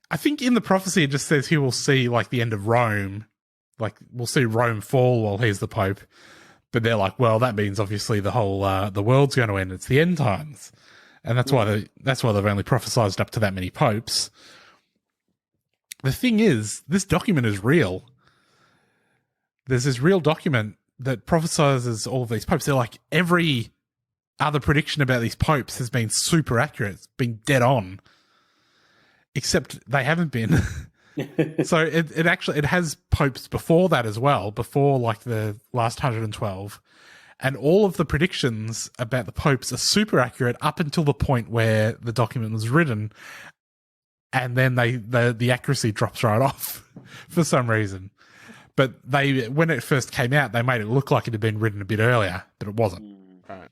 S13: I think in the prophecy, it just says he will see like the end of Rome. Like we'll see Rome fall while he's the pope. But they're like, well, that means obviously the whole, the world's going to end. It's the end times. And that's why they've only prophesized up to that many popes. The thing is, this document is real. There's this real document that prophesizes all of these popes. They're like, every other prediction about these popes has been super accurate. It's been dead on. Except they haven't been. So it has popes before that as well, before like the last 112. And all of the predictions about the popes are super accurate up until the point where the document was written. And then the accuracy drops right off for some reason. But when it first came out, they made it look like it had been written a bit earlier, but it wasn't.
S15: Right.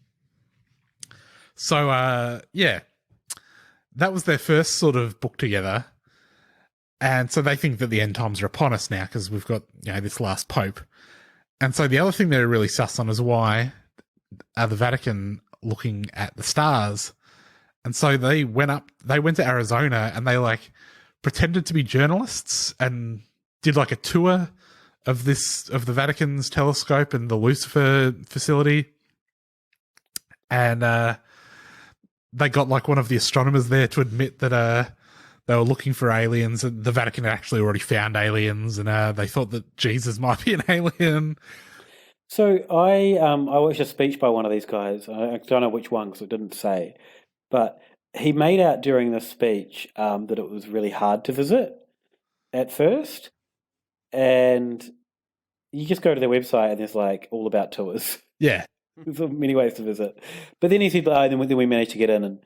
S13: So, yeah, that was their first sort of book together. And so they think that the end times are upon us now because we've got, this last pope. And so the other thing they're really sus on is why are the Vatican looking at the stars? And so they went to Arizona and they like pretended to be journalists and did like a tour of the Vatican's telescope and the Lucifer facility. And they got like one of the astronomers there to admit that they were looking for aliens, and the Vatican had actually already found aliens, and they thought that Jesus might be an alien.
S14: So I watched a speech by one of these guys. I don't know which one because it didn't say, but he made out during the speech that it was really hard to visit at first, and you just go to their website and there's like all about tours.
S13: Yeah.
S14: There's so many ways to visit. But then he said, then we managed to get in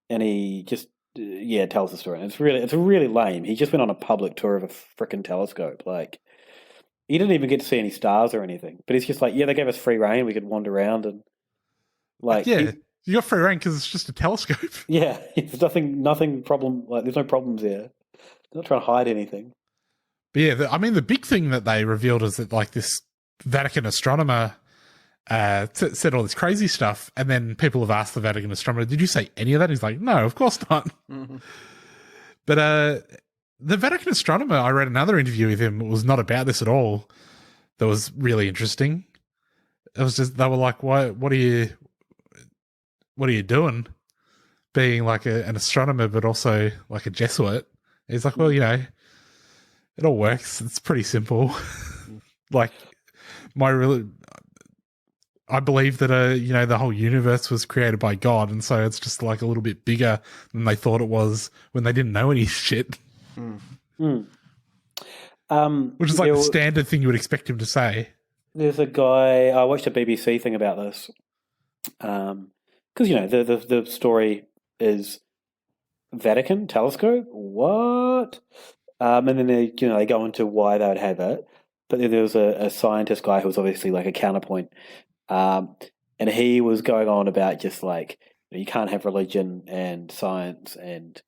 S14: and he just, tells the story. And it's really lame. He just went on a public tour of a freaking telescope. Like, he didn't even get to see any stars or anything. But he's just like, they gave us free reign. We could wander around and like,
S13: you got free reign because it's just a telescope.
S14: Yeah, there's nothing problem. Like, there's no problems there. They're not trying to hide anything.
S13: But yeah, the big thing that they revealed is that like this Vatican astronomer said all this crazy stuff, and then people have asked the Vatican astronomer, "Did you say any of that?" He's like, "No, of course not." Mm-hmm. But the Vatican astronomer, I read another interview with him. It was not about this at all. That was really interesting. It was just they were like, What are you doing? Being like an astronomer, but also like a Jesuit." He's like, "Well, it all works. It's pretty simple. Like I believe that the whole universe was created by God, and so it's just like a little bit bigger than they thought it was when they didn't know any shit."
S14: Mm.
S13: Which is like the standard thing you would expect him to say.
S14: There's a guy, I watched a BBC thing about this, because the story is Vatican telescope, what? And then they go into why they would have it. But then there was a scientist guy who was obviously like a counterpoint. And he was going on about just like, you can't have religion and science and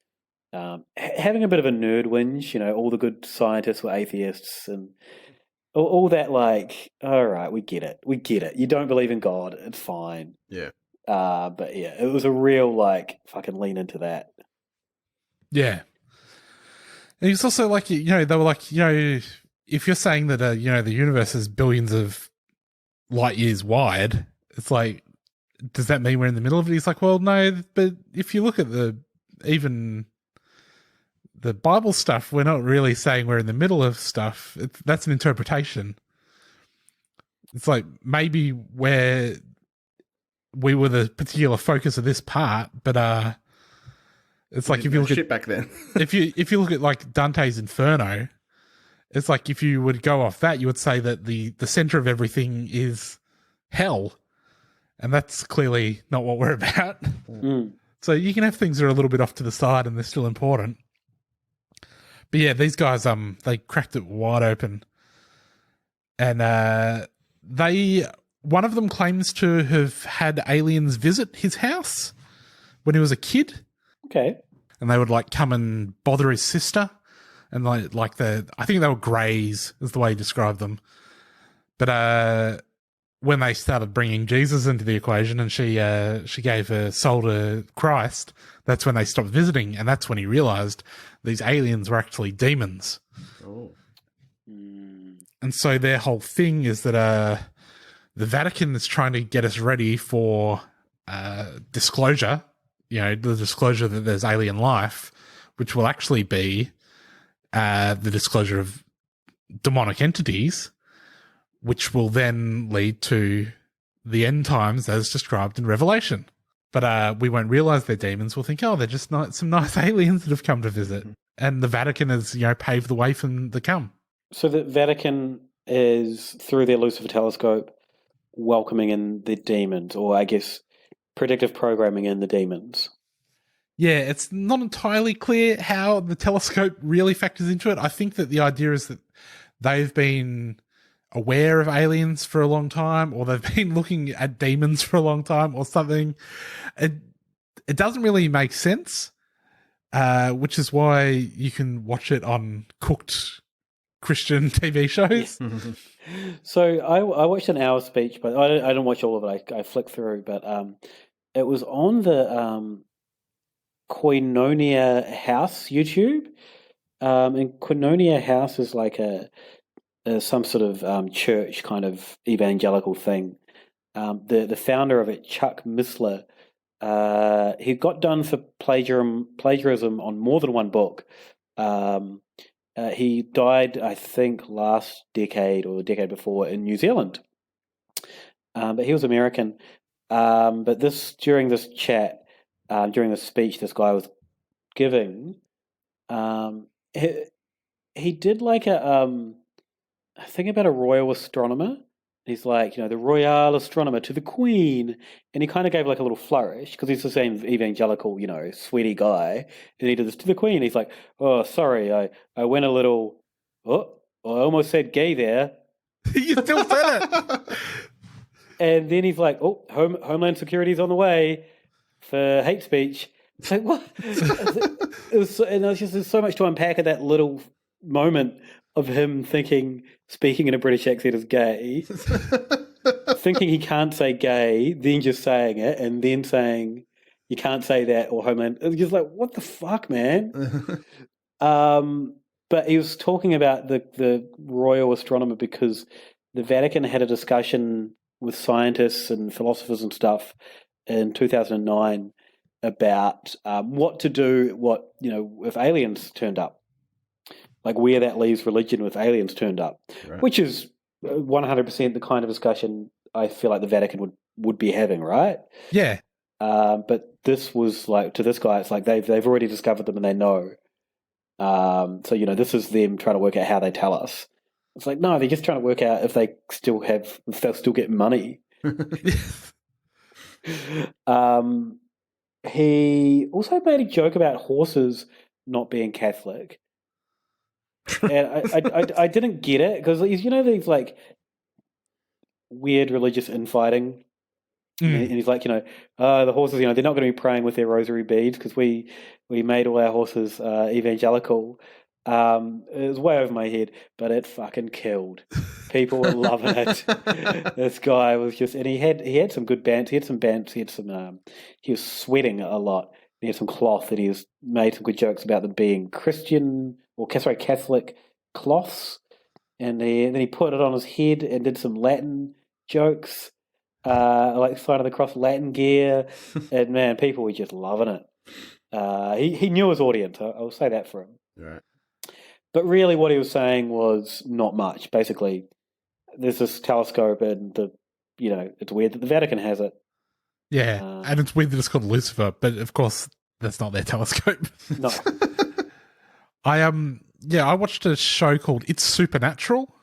S14: having a bit of a nerd whinge, all the good scientists were atheists and all that, like, all right, we get it. You don't believe in God, it's fine.
S15: Yeah.
S14: But yeah, it was a real like fucking lean into that.
S13: Yeah. And it's also like, they were like, if you're saying that, the universe is billions of light years wide, it's like, does that mean we're in the middle of it? He's like, well, no, but if you look at even the Bible stuff, we're not really saying we're in the middle of stuff. That's an interpretation. It's like maybe we were the particular focus of this part, but it's like if you look at
S15: back then,
S13: if you look at like Dante's Inferno, it's like if you would go off that, you would say that the center of everything is hell, and that's clearly not what we're about.
S14: Mm.
S13: So you can have things that are a little bit off to the side and they're still important. But yeah, these guys they cracked it wide open, and one of them claims to have had aliens visit his house when he was a kid.
S14: Okay.
S13: And they would like come and bother his sister, and I think they were greys is the way he described them. But when they started bringing Jesus into the equation, and she gave her soul to Christ, that's when they stopped visiting, and that's when he realized these aliens were actually demons.
S15: Oh.
S13: And so their whole thing is that the Vatican is trying to get us ready for disclosure, the disclosure that there's alien life, which will actually be the disclosure of demonic entities, which will then lead to the end times as described in Revelation. But we won't realize they're demons. We'll think, they're just some nice aliens that have come to visit. And the Vatican has, paved the way for them to come.
S14: So the Vatican is, through their Lucifer telescope, welcoming in the demons, or I guess predictive programming in the demons.
S13: Yeah, it's not entirely clear how the telescope really factors into it. I think that the idea is that they've been aware of aliens for a long time, or they've been looking at demons for a long time, or something. It doesn't really make sense, which is why you can watch it on cooked Christian TV shows.
S14: So I watched an hour speech, but I didn't watch all of it. I flicked through, but it was on the Koinonia House YouTube. And Koinonia House is like some sort of church kind of evangelical thing. The founder of it, Chuck Missler, he got done for plagiarism on more than one book. He died, I think, last decade or the decade before in New Zealand. But he was American. But during this chat, during the speech this guy was giving, he did like a thing about a royal astronomer. He's like, the royal astronomer to the Queen. And he kind of gave like a little flourish because he's the same evangelical, sweetie guy. And he did this to the Queen. He's like, oh, sorry, I went a little, I almost said gay there.
S13: You still said it.
S14: And then he's like, oh, Homeland Security's on the way for hate speech. It's like, what? There's so much to unpack at that little moment of him speaking in a British accent as gay, thinking he can't say gay, then just saying it, and then saying you can't say that or Homeland. It's just like, what the fuck, man? But he was talking about the royal astronomer because the Vatican had a discussion with scientists and philosophers and stuff in 2009 about what to do, if aliens turned up. Like where that leaves religion with aliens turned up, right. Which is 100% the kind of discussion I feel like the Vatican would be having, right?
S13: Yeah.
S14: But this was like, to this guy, it's like they've already discovered them and they know. So this is them trying to work out how they tell us. It's like, no, they're just trying to work out if they'll still get money. He also made a joke about horses not being Catholic. And I didn't get it because these like weird religious infighting, and he's like the horses they're not going to be praying with their rosary beads because we made all our horses evangelical. It was way over my head, but it fucking killed. People were loving it. This guy was just, and he had some good bands. He had some bands. He was sweating a lot. He had some cloth, and he made some good jokes about them being Christian or Catholic cloths. And then he put it on his head and did some Latin jokes, like sign of the cross Latin gear. And man, people were just loving it. He knew his audience. I'll say that for him.
S15: Right.
S14: But really, what he was saying was not much. Basically, there's this telescope, and it's weird that the Vatican has it.
S13: Yeah, and it's weird that it's called Lucifer, but of course that's not their telescope.
S14: No.
S13: I watched a show called It's Supernatural,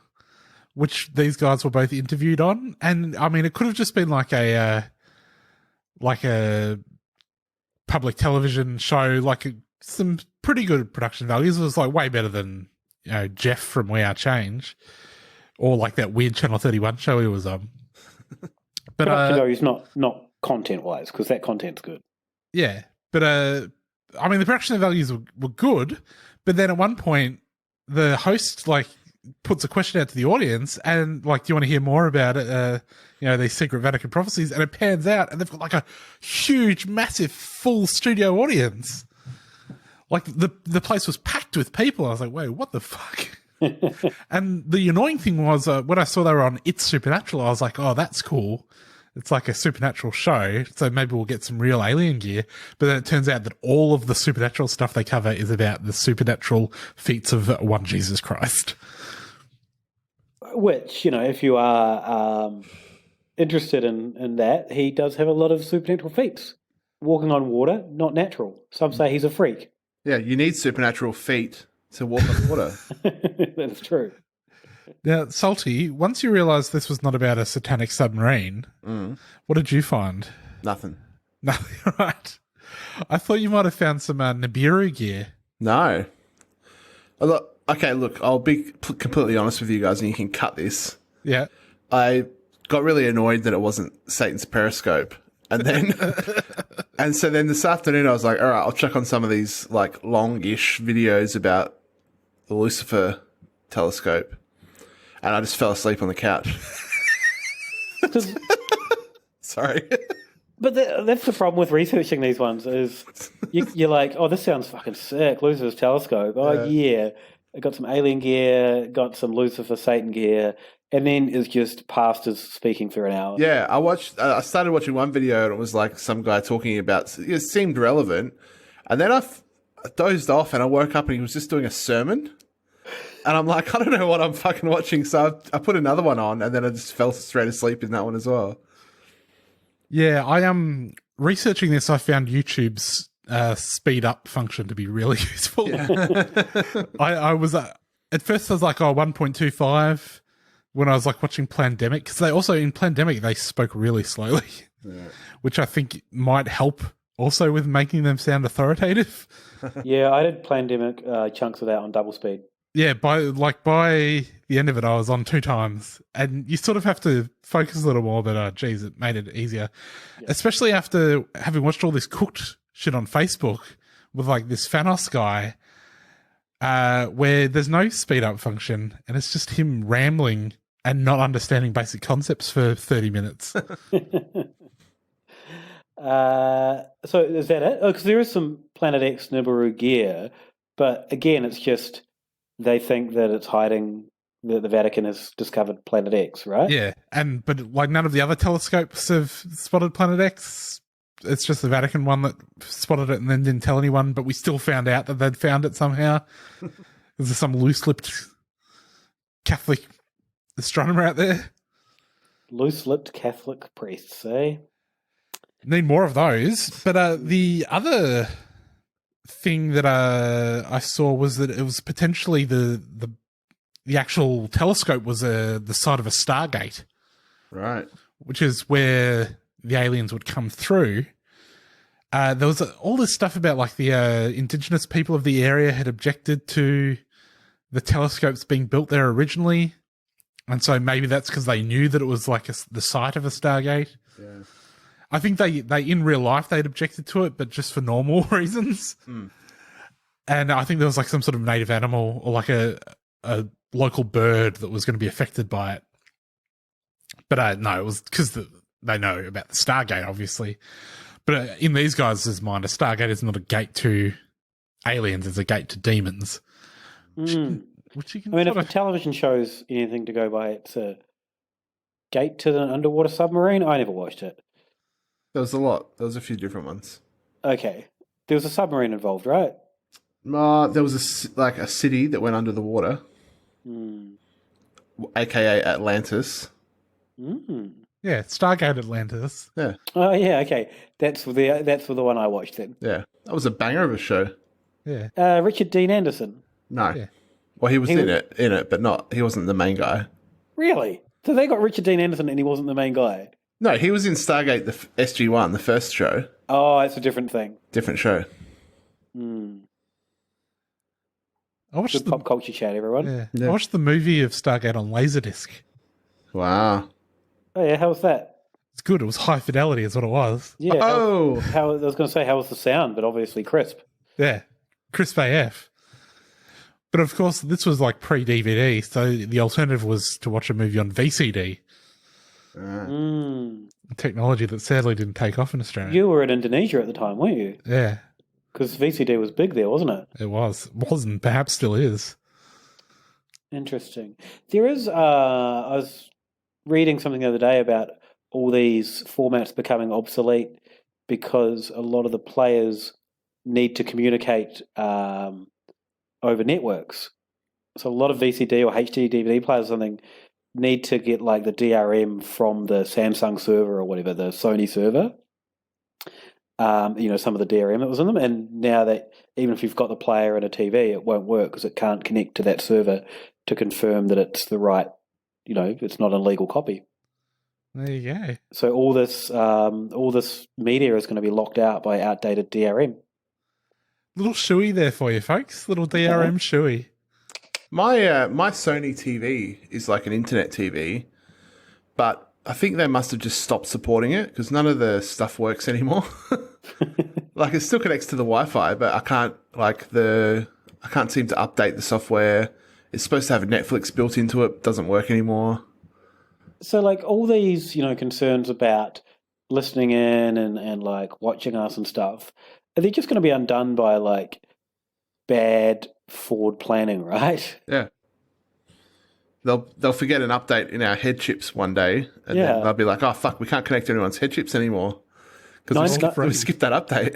S13: which these guys were both interviewed on, and I mean it could have just been like a public television show, some pretty good production values. It was like way better than Jeff from We Are Change, or like that weird Channel 31 show he was on. But
S14: production values not content wise, because that content's good.
S13: Yeah, but I mean the production values were good, but then at one point the host puts a question out to the audience and do you want to hear more about it? These secret Vatican prophecies, and it pans out and they've got a huge, massive, full studio audience. The place was packed with people. I was like, wait, what the fuck? And the annoying thing was when I saw they were on It's Supernatural, I was like, oh, that's cool. It's like a supernatural show, so maybe we'll get some real alien gear. But then it turns out that all of the supernatural stuff they cover is about the supernatural feats of one Jesus Christ.
S14: Which, if you are interested in that, he does have a lot of supernatural feats. Walking on water, not natural. Some say he's a freak.
S15: Yeah, you need supernatural feet to walk on water.
S14: That's true.
S13: Now, Salty, once you realised this was not about a satanic submarine, what did you find?
S15: Nothing.
S13: Nothing, right. I thought you might have found some Nibiru gear.
S15: No. Look, I'll be completely honest with you guys, and you can cut this.
S13: Yeah.
S15: I got really annoyed that it wasn't Satan's Periscope. And then, and so then this afternoon I was like, all right, I'll check on some of these long-ish videos about the Lucifer telescope. And I just fell asleep on the couch. Sorry.
S14: But that's the problem with researching these ones is you're like, oh, this sounds fucking sick. Lucifer's telescope. Oh, yeah. I got some alien gear, got some Lucifer Satan gear. And then it's just pastors speaking for an hour.
S15: Yeah, I started watching one video and it was like some guy talking about, it seemed relevant. And then I dozed off and I woke up and he was just doing a sermon. And I'm like, I don't know what I'm fucking watching. So I put another one on and then I just fell straight asleep in that one as well.
S13: Yeah, I am researching this. I found YouTube's speed up function to be really useful. Yeah. I was, at first I was like, 1.25. when I was like watching Plandemic, because they also in Plandemic they spoke really slowly, which I think might help also with making them sound authoritative.
S14: Yeah, I did Plandemic chunks of that on double speed.
S13: Yeah, by the end of it, I was on 2 times, and you sort of have to focus a little more. But geez, it made it easier, especially after having watched all this cooked shit on Facebook with like this Phanos guy, where there's no speed up function, and it's just him rambling and not understanding basic concepts for 30 minutes.
S14: So is that it? Because there is some Planet X Nibiru gear, but again, it's just they think that it's hiding that the Vatican has discovered Planet X, right?
S13: Yeah, but like none of the other telescopes have spotted Planet X. It's just the Vatican one that spotted it and then didn't tell anyone, but we still found out that they'd found it somehow. There's some loose-lipped Catholic astronomer out there.
S14: Loose-lipped Catholic priests, eh?
S13: Need more of those. But the other thing that I saw was that it was potentially the actual telescope was the side of a Stargate.
S15: Right.
S13: Which is where the aliens would come through. There was all this stuff about like the indigenous people of the area had objected to the telescopes being built there originally. And so maybe that's because they knew that it was like the site of a Stargate.
S15: Yeah.
S13: I think they in real life they'd objected to it, but just for normal reasons. And I think there was like some sort of native animal or like a local bird that was going to be affected by it. But no, it was because they know about the Stargate, obviously. But in these guys' mind, a Stargate is not a gate to aliens; it's a gate to demons. Which you can
S14: if the television shows anything to go by, it's a gate to an underwater submarine. I never watched it.
S15: There was a lot. There was a few different ones.
S14: Okay. There was a submarine involved, right?
S15: There was a city that went under the water, aka Atlantis.
S13: Yeah, Stargate Atlantis.
S15: Yeah.
S14: Oh yeah, okay. That's the one I watched then.
S15: Yeah, that was a banger of a show.
S13: Yeah.
S14: Richard Dean Anderson.
S15: No.
S13: Yeah.
S15: Well, he was in it, but he wasn't the main guy.
S14: Really? So they got Richard Dean Anderson and he wasn't the main guy?
S15: No, he was in Stargate, the SG-1, the first show.
S14: Oh, it's a different thing.
S15: Different show.
S13: I watched
S14: Good pop culture chat, everyone.
S13: Yeah. I watched the movie of Stargate on Laserdisc.
S15: Wow.
S14: Oh yeah, how was that?
S13: It's good. It was high fidelity is what it was.
S14: Yeah. I was going to say, how was the sound? But obviously crisp.
S13: Yeah. Crisp AF. But of course, this was like pre-DVD, so the alternative was to watch a movie on VCD. Technology that sadly didn't take off in Australia.
S14: You were in Indonesia at the time, weren't you?
S13: Yeah.
S14: Because VCD was big there, wasn't it?
S13: It was. Wasn't. Perhaps still is.
S14: Interesting. There is, I was reading something the other day about all these formats becoming obsolete because a lot of the players need to communicate over networks. So a lot of VCD or HD DVD players or something need to get like the DRM from the Samsung server or whatever, the Sony server. Some of the DRM that was in them. And now that even if you've got the player and a TV, it won't work because it can't connect to that server to confirm that it's the right, it's not an illegal copy.
S13: There you go.
S14: So all this media is going to be locked out by outdated DRM.
S13: Little shoey there for you, folks. Little DRM shoey.
S15: My Sony TV is like an internet TV, but I think they must have just stopped supporting it because none of the stuff works anymore. Like it still connects to the Wi-Fi, but I can't seem to update the software. It's supposed to have Netflix built into it, doesn't work anymore.
S14: So like all these, concerns about listening in and like watching us and stuff, are they just going to be undone by like bad forward planning, right?
S15: Yeah. They'll forget an update in our head chips one day, and then they'll be like, "Oh fuck, we can't connect to anyone's head chips anymore because we skipped that update."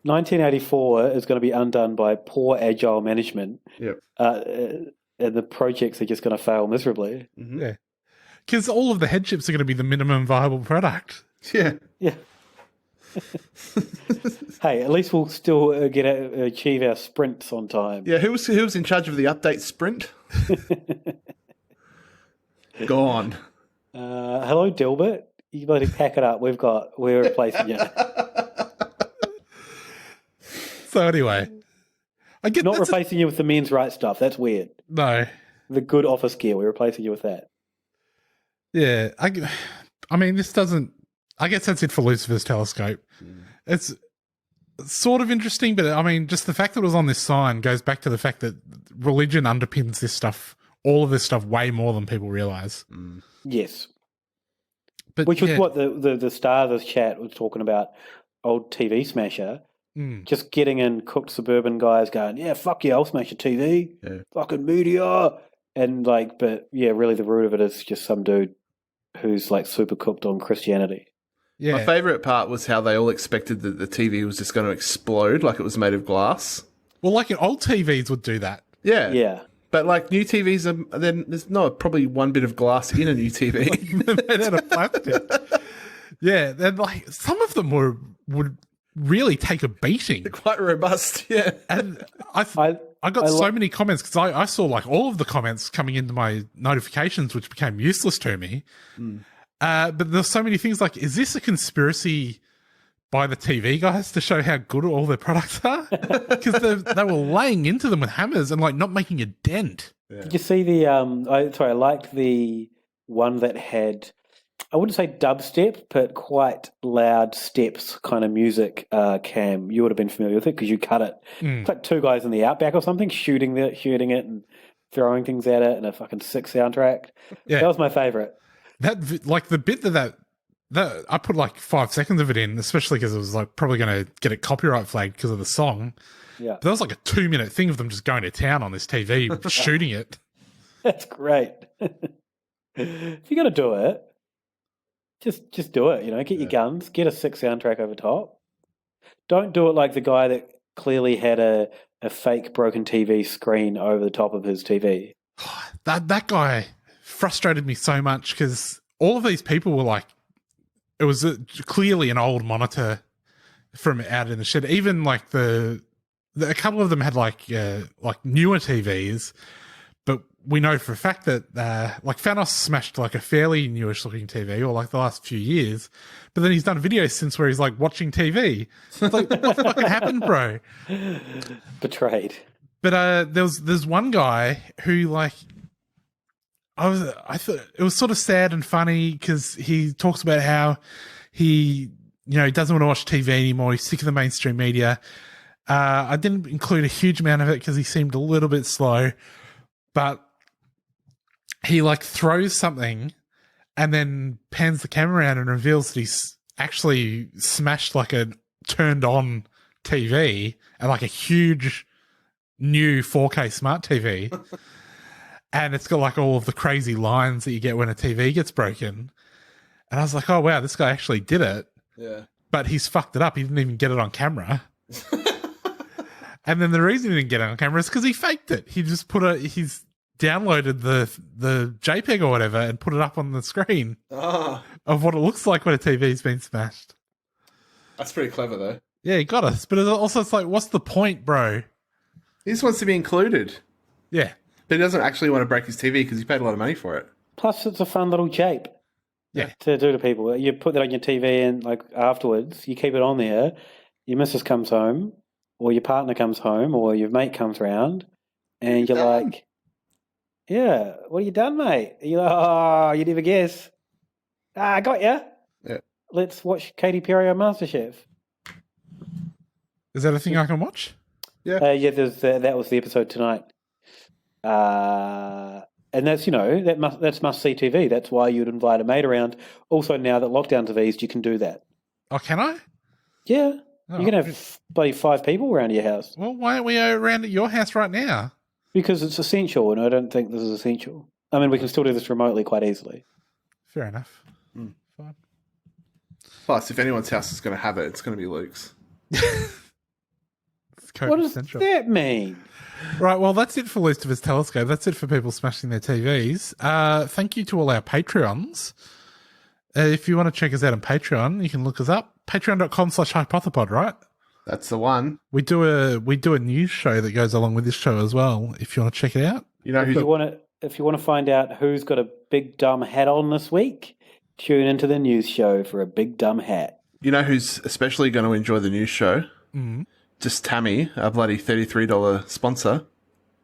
S14: 1984 is going to be undone by poor agile management.
S15: Yep.
S14: And the projects are just going to fail miserably.
S15: Mm-hmm.
S13: Yeah. Because all of the head chips are going to be the minimum viable product.
S15: Yeah.
S14: Yeah. Hey, at least we'll still achieve our sprints on time.
S15: Yeah, who was in charge of the update sprint? Gone.
S14: Hello, Dilbert. You bloody pack it up. We're replacing you.
S13: So anyway, I get
S14: not replacing you with the men's right stuff. That's weird.
S13: No,
S14: the good office gear. We're replacing you with that.
S13: Yeah, I mean, this doesn't. I guess that's it for Lucifer's telescope. It's sort of interesting, but I mean, just the fact that it was on this sign goes back to the fact that religion underpins this stuff, all of this stuff, way more than people realize.
S14: Yes,
S13: but
S14: which was what the star of this chat was talking about. Old TV smasher. Just getting in cooked suburban guys going, yeah, fuck yeah, I'll smash your TV, fucking media, and like, but yeah, really the root of it is just some dude who's like super cooked on Christianity.
S15: Yeah. My favourite part was how they all expected that the TV was just going to explode like it was made of glass.
S13: Well, like old TVs would do that.
S15: Yeah.
S14: Yeah.
S15: But like new TVs, then there's not probably one bit of glass in a new TV.
S13: Made out of plastic. Yeah, then like some of them would really take a beating.
S15: They're quite robust, yeah.
S13: And I got so many comments because I saw like all of the comments coming into my notifications, which became useless to me. But there's so many things like, is this a conspiracy by the TV guys to show how good all their products are? Because they were laying into them with hammers and like not making a dent.
S14: Yeah. Did you see the? I liked the one that had, I wouldn't say dubstep, but quite loud steps kind of music cam. You would have been familiar with it because you cut it. It's like two guys in the outback or something shooting it and throwing things at it and a fucking sick soundtrack. Yeah. That was my favourite.
S13: That like the bit that I put like 5 seconds of it in, especially because it was like probably going to get a copyright flag because of the song.
S14: Yeah,
S13: but that was like a 2-minute thing of them just going to town on this TV, shooting it.
S14: That's great. If you're going to do it, just do it. You know, get your guns, get a sick soundtrack over top. Don't do it like the guy that clearly had a fake broken TV screen over the top of his TV.
S13: That guy frustrated me so much because all of these people were like, it was clearly an old monitor from out in the shed. Even like a couple of them had like newer TVs, but we know for a fact that like Thanos smashed like a fairly newish looking TV or like the last few years, but then he's done videos since where he's like watching TV. It's like, what fucking happened, bro?
S14: Betrayed.
S13: But there's one guy who like, I thought it was sort of sad and funny because he talks about how he, doesn't want to watch TV anymore. He's sick of the mainstream media. I didn't include a huge amount of it because he seemed a little bit slow, but he like throws something and then pans the camera around and reveals that he's actually smashed like a turned on TV and like a huge new 4K smart TV. And it's got like all of the crazy lines that you get when a TV gets broken. And I was like, oh, wow, this guy actually did it.
S15: Yeah.
S13: But he's fucked it up. He didn't even get it on camera. And then the reason he didn't get it on camera is because he faked it. He just he's downloaded the JPEG or whatever and put it up on the screen of what it looks like when a TV's been smashed.
S15: That's pretty clever, though.
S13: Yeah, he got us. But it's like, what's the point, bro?
S15: He just wants to be included.
S13: Yeah.
S15: But he doesn't actually want to break his TV because he paid a lot of money for it.
S14: Plus, it's a fun little jape.
S13: Yeah.
S14: To do to people. You put that on your TV and like afterwards, you keep it on there. Your missus comes home, or your partner comes home, or your mate comes round, and you're like, "Yeah, what have you done, mate?" And you're like, "Oh, you never guess." I got you.
S15: Yeah.
S14: Let's watch Katy Perry on MasterChef.
S13: Is that a thing I can watch?
S15: Yeah.
S14: Yeah. That was the episode tonight. And that's that's must see TV. That's why you'd invite a mate around. Also, now that lockdown's eased, you can do that.
S13: Oh, can I?
S14: Yeah, you can have bloody 5 people around your house.
S13: Well, why aren't we around at your house right now?
S14: Because it's essential, and I don't think this is essential. I mean, we can still do this remotely quite easily.
S13: Fair enough. Fine.
S15: Plus, if anyone's house is going to have it, it's going to be Luke's.
S14: What does that mean?
S13: Right, well, that's it for Lucifer's Telescope. That's it for people smashing their TVs. Thank you to all our Patreons. If you want to check us out on Patreon, you can look us up. Patreon.com/Hypothepod, right?
S15: That's the one.
S13: We do a news show that goes along with this show as well, if you want to check it out.
S15: You know who
S14: if if you want to find out who's got a big dumb hat on this week, tune into the news show for a big dumb hat.
S15: You know who's especially going to enjoy the news show?
S13: Mm.
S15: Just Tammy, our bloody $33 sponsor.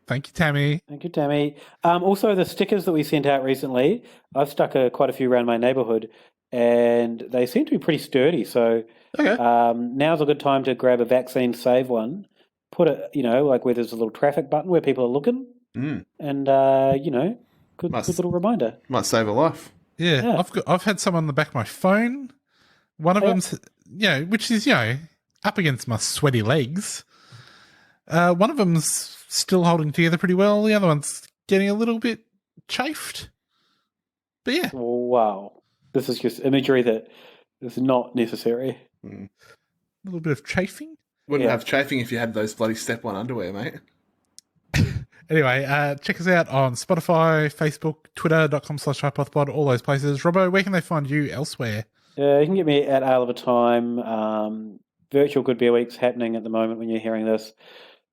S13: Thank you, Tammy.
S14: Thank you, Tammy. Also, the stickers that we sent out recently, I've stuck quite a few around my neighbourhood, and they seem to be pretty sturdy. So now's a good time to grab a vaccine save one, put it, like where there's a little traffic button where people are looking, and good little reminder.
S15: Might save a life.
S13: Yeah. I've had some on the back of my phone. One of them's, which is, up against my sweaty legs. One of them's still holding together pretty well. The other one's getting a little bit chafed. But yeah.
S14: Wow. This is just imagery that is not necessary.
S13: A little bit of chafing.
S15: Wouldn't have chafing if you had those bloody step one underwear, mate.
S13: Anyway, check us out on Spotify, Facebook, twitter.com/hypothepod, all those places. Robbo, where can they find you elsewhere?
S14: You can get me at Ale of a Time. Virtual Good Beer Week's happening at the moment when you're hearing this.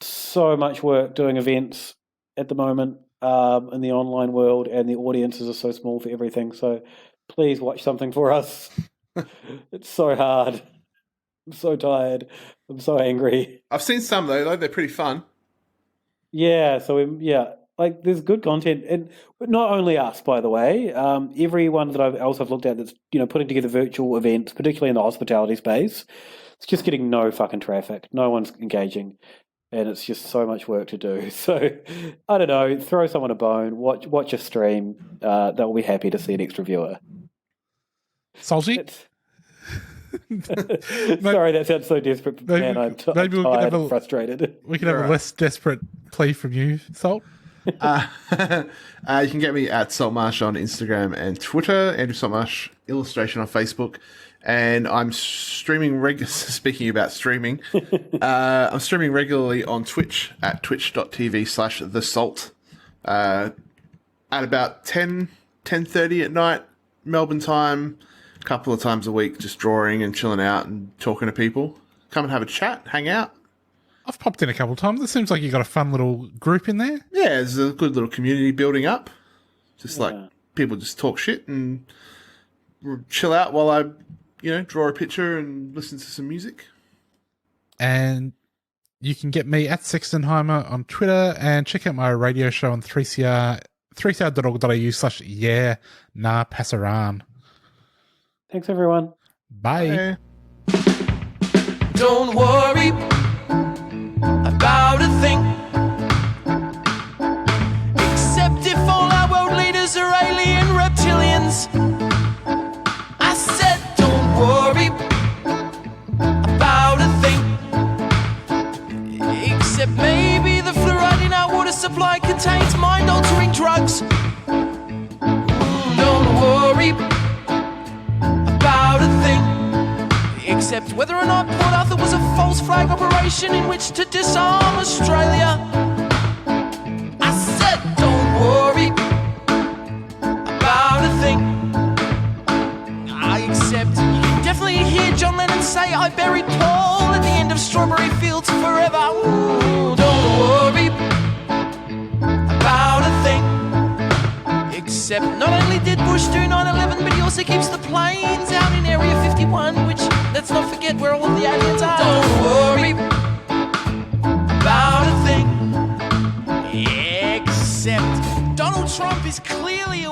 S14: So much work doing events at the moment in the online world, and the audiences are so small for everything. So please watch something for us. It's so hard. I'm so tired. I'm so angry.
S15: I've seen some though. They're pretty fun.
S14: Yeah. So there's good content, but not only us, by the way. Everyone that I've looked at that's putting together virtual events, particularly in the hospitality space, it's just getting no fucking traffic. No one's engaging. And it's just so much work to do. So, I don't know, throw someone a bone, watch a stream. They'll be happy to see an extra viewer.
S13: Salty?
S14: Sorry, that sounds so desperate, man. I'm tired and frustrated.
S13: We can have a less desperate plea from you, Salt.
S15: You can get me at Saltmarsh on Instagram and Twitter, Andrew Saltmarsh Illustration on Facebook. And I'm streaming speaking about streaming, I'm streaming regularly on Twitch at twitch.tv/thesalt at about 10:30 at night, Melbourne time, a couple of times a week, just drawing and chilling out and talking to people. Come and have a chat, hang out.
S13: I've popped in a couple of times. It seems like you got a fun little group in there.
S15: Yeah, there's a good little community building up. Just like people just talk shit and chill out while I draw a picture and listen to some music.
S13: And you can get me at Sextonheimer on Twitter, and check out my radio show on 3cr.org.au/passaran.
S14: Thanks, everyone.
S13: Bye.
S16: Don't worry about a thing, except if all our world leaders are alien reptilians. I said don't worry about a thing, except maybe the fluoride in our water supply contains mind-altering drugs. Don't worry about a thing, except whether or not Port Arthur was a false flag operation in which to disarm Australia. I said don't worry about a thing. Except you can definitely hear John Lennon say I buried Paul at the end of Strawberry Fields Forever. Ooh, don't worry about a thing, except not only did Bush do 9/11, but he also keeps the planes out in Area 51, which, let's not forget where all of the aliens are. Don't worry about a thing, except Donald Trump is clearly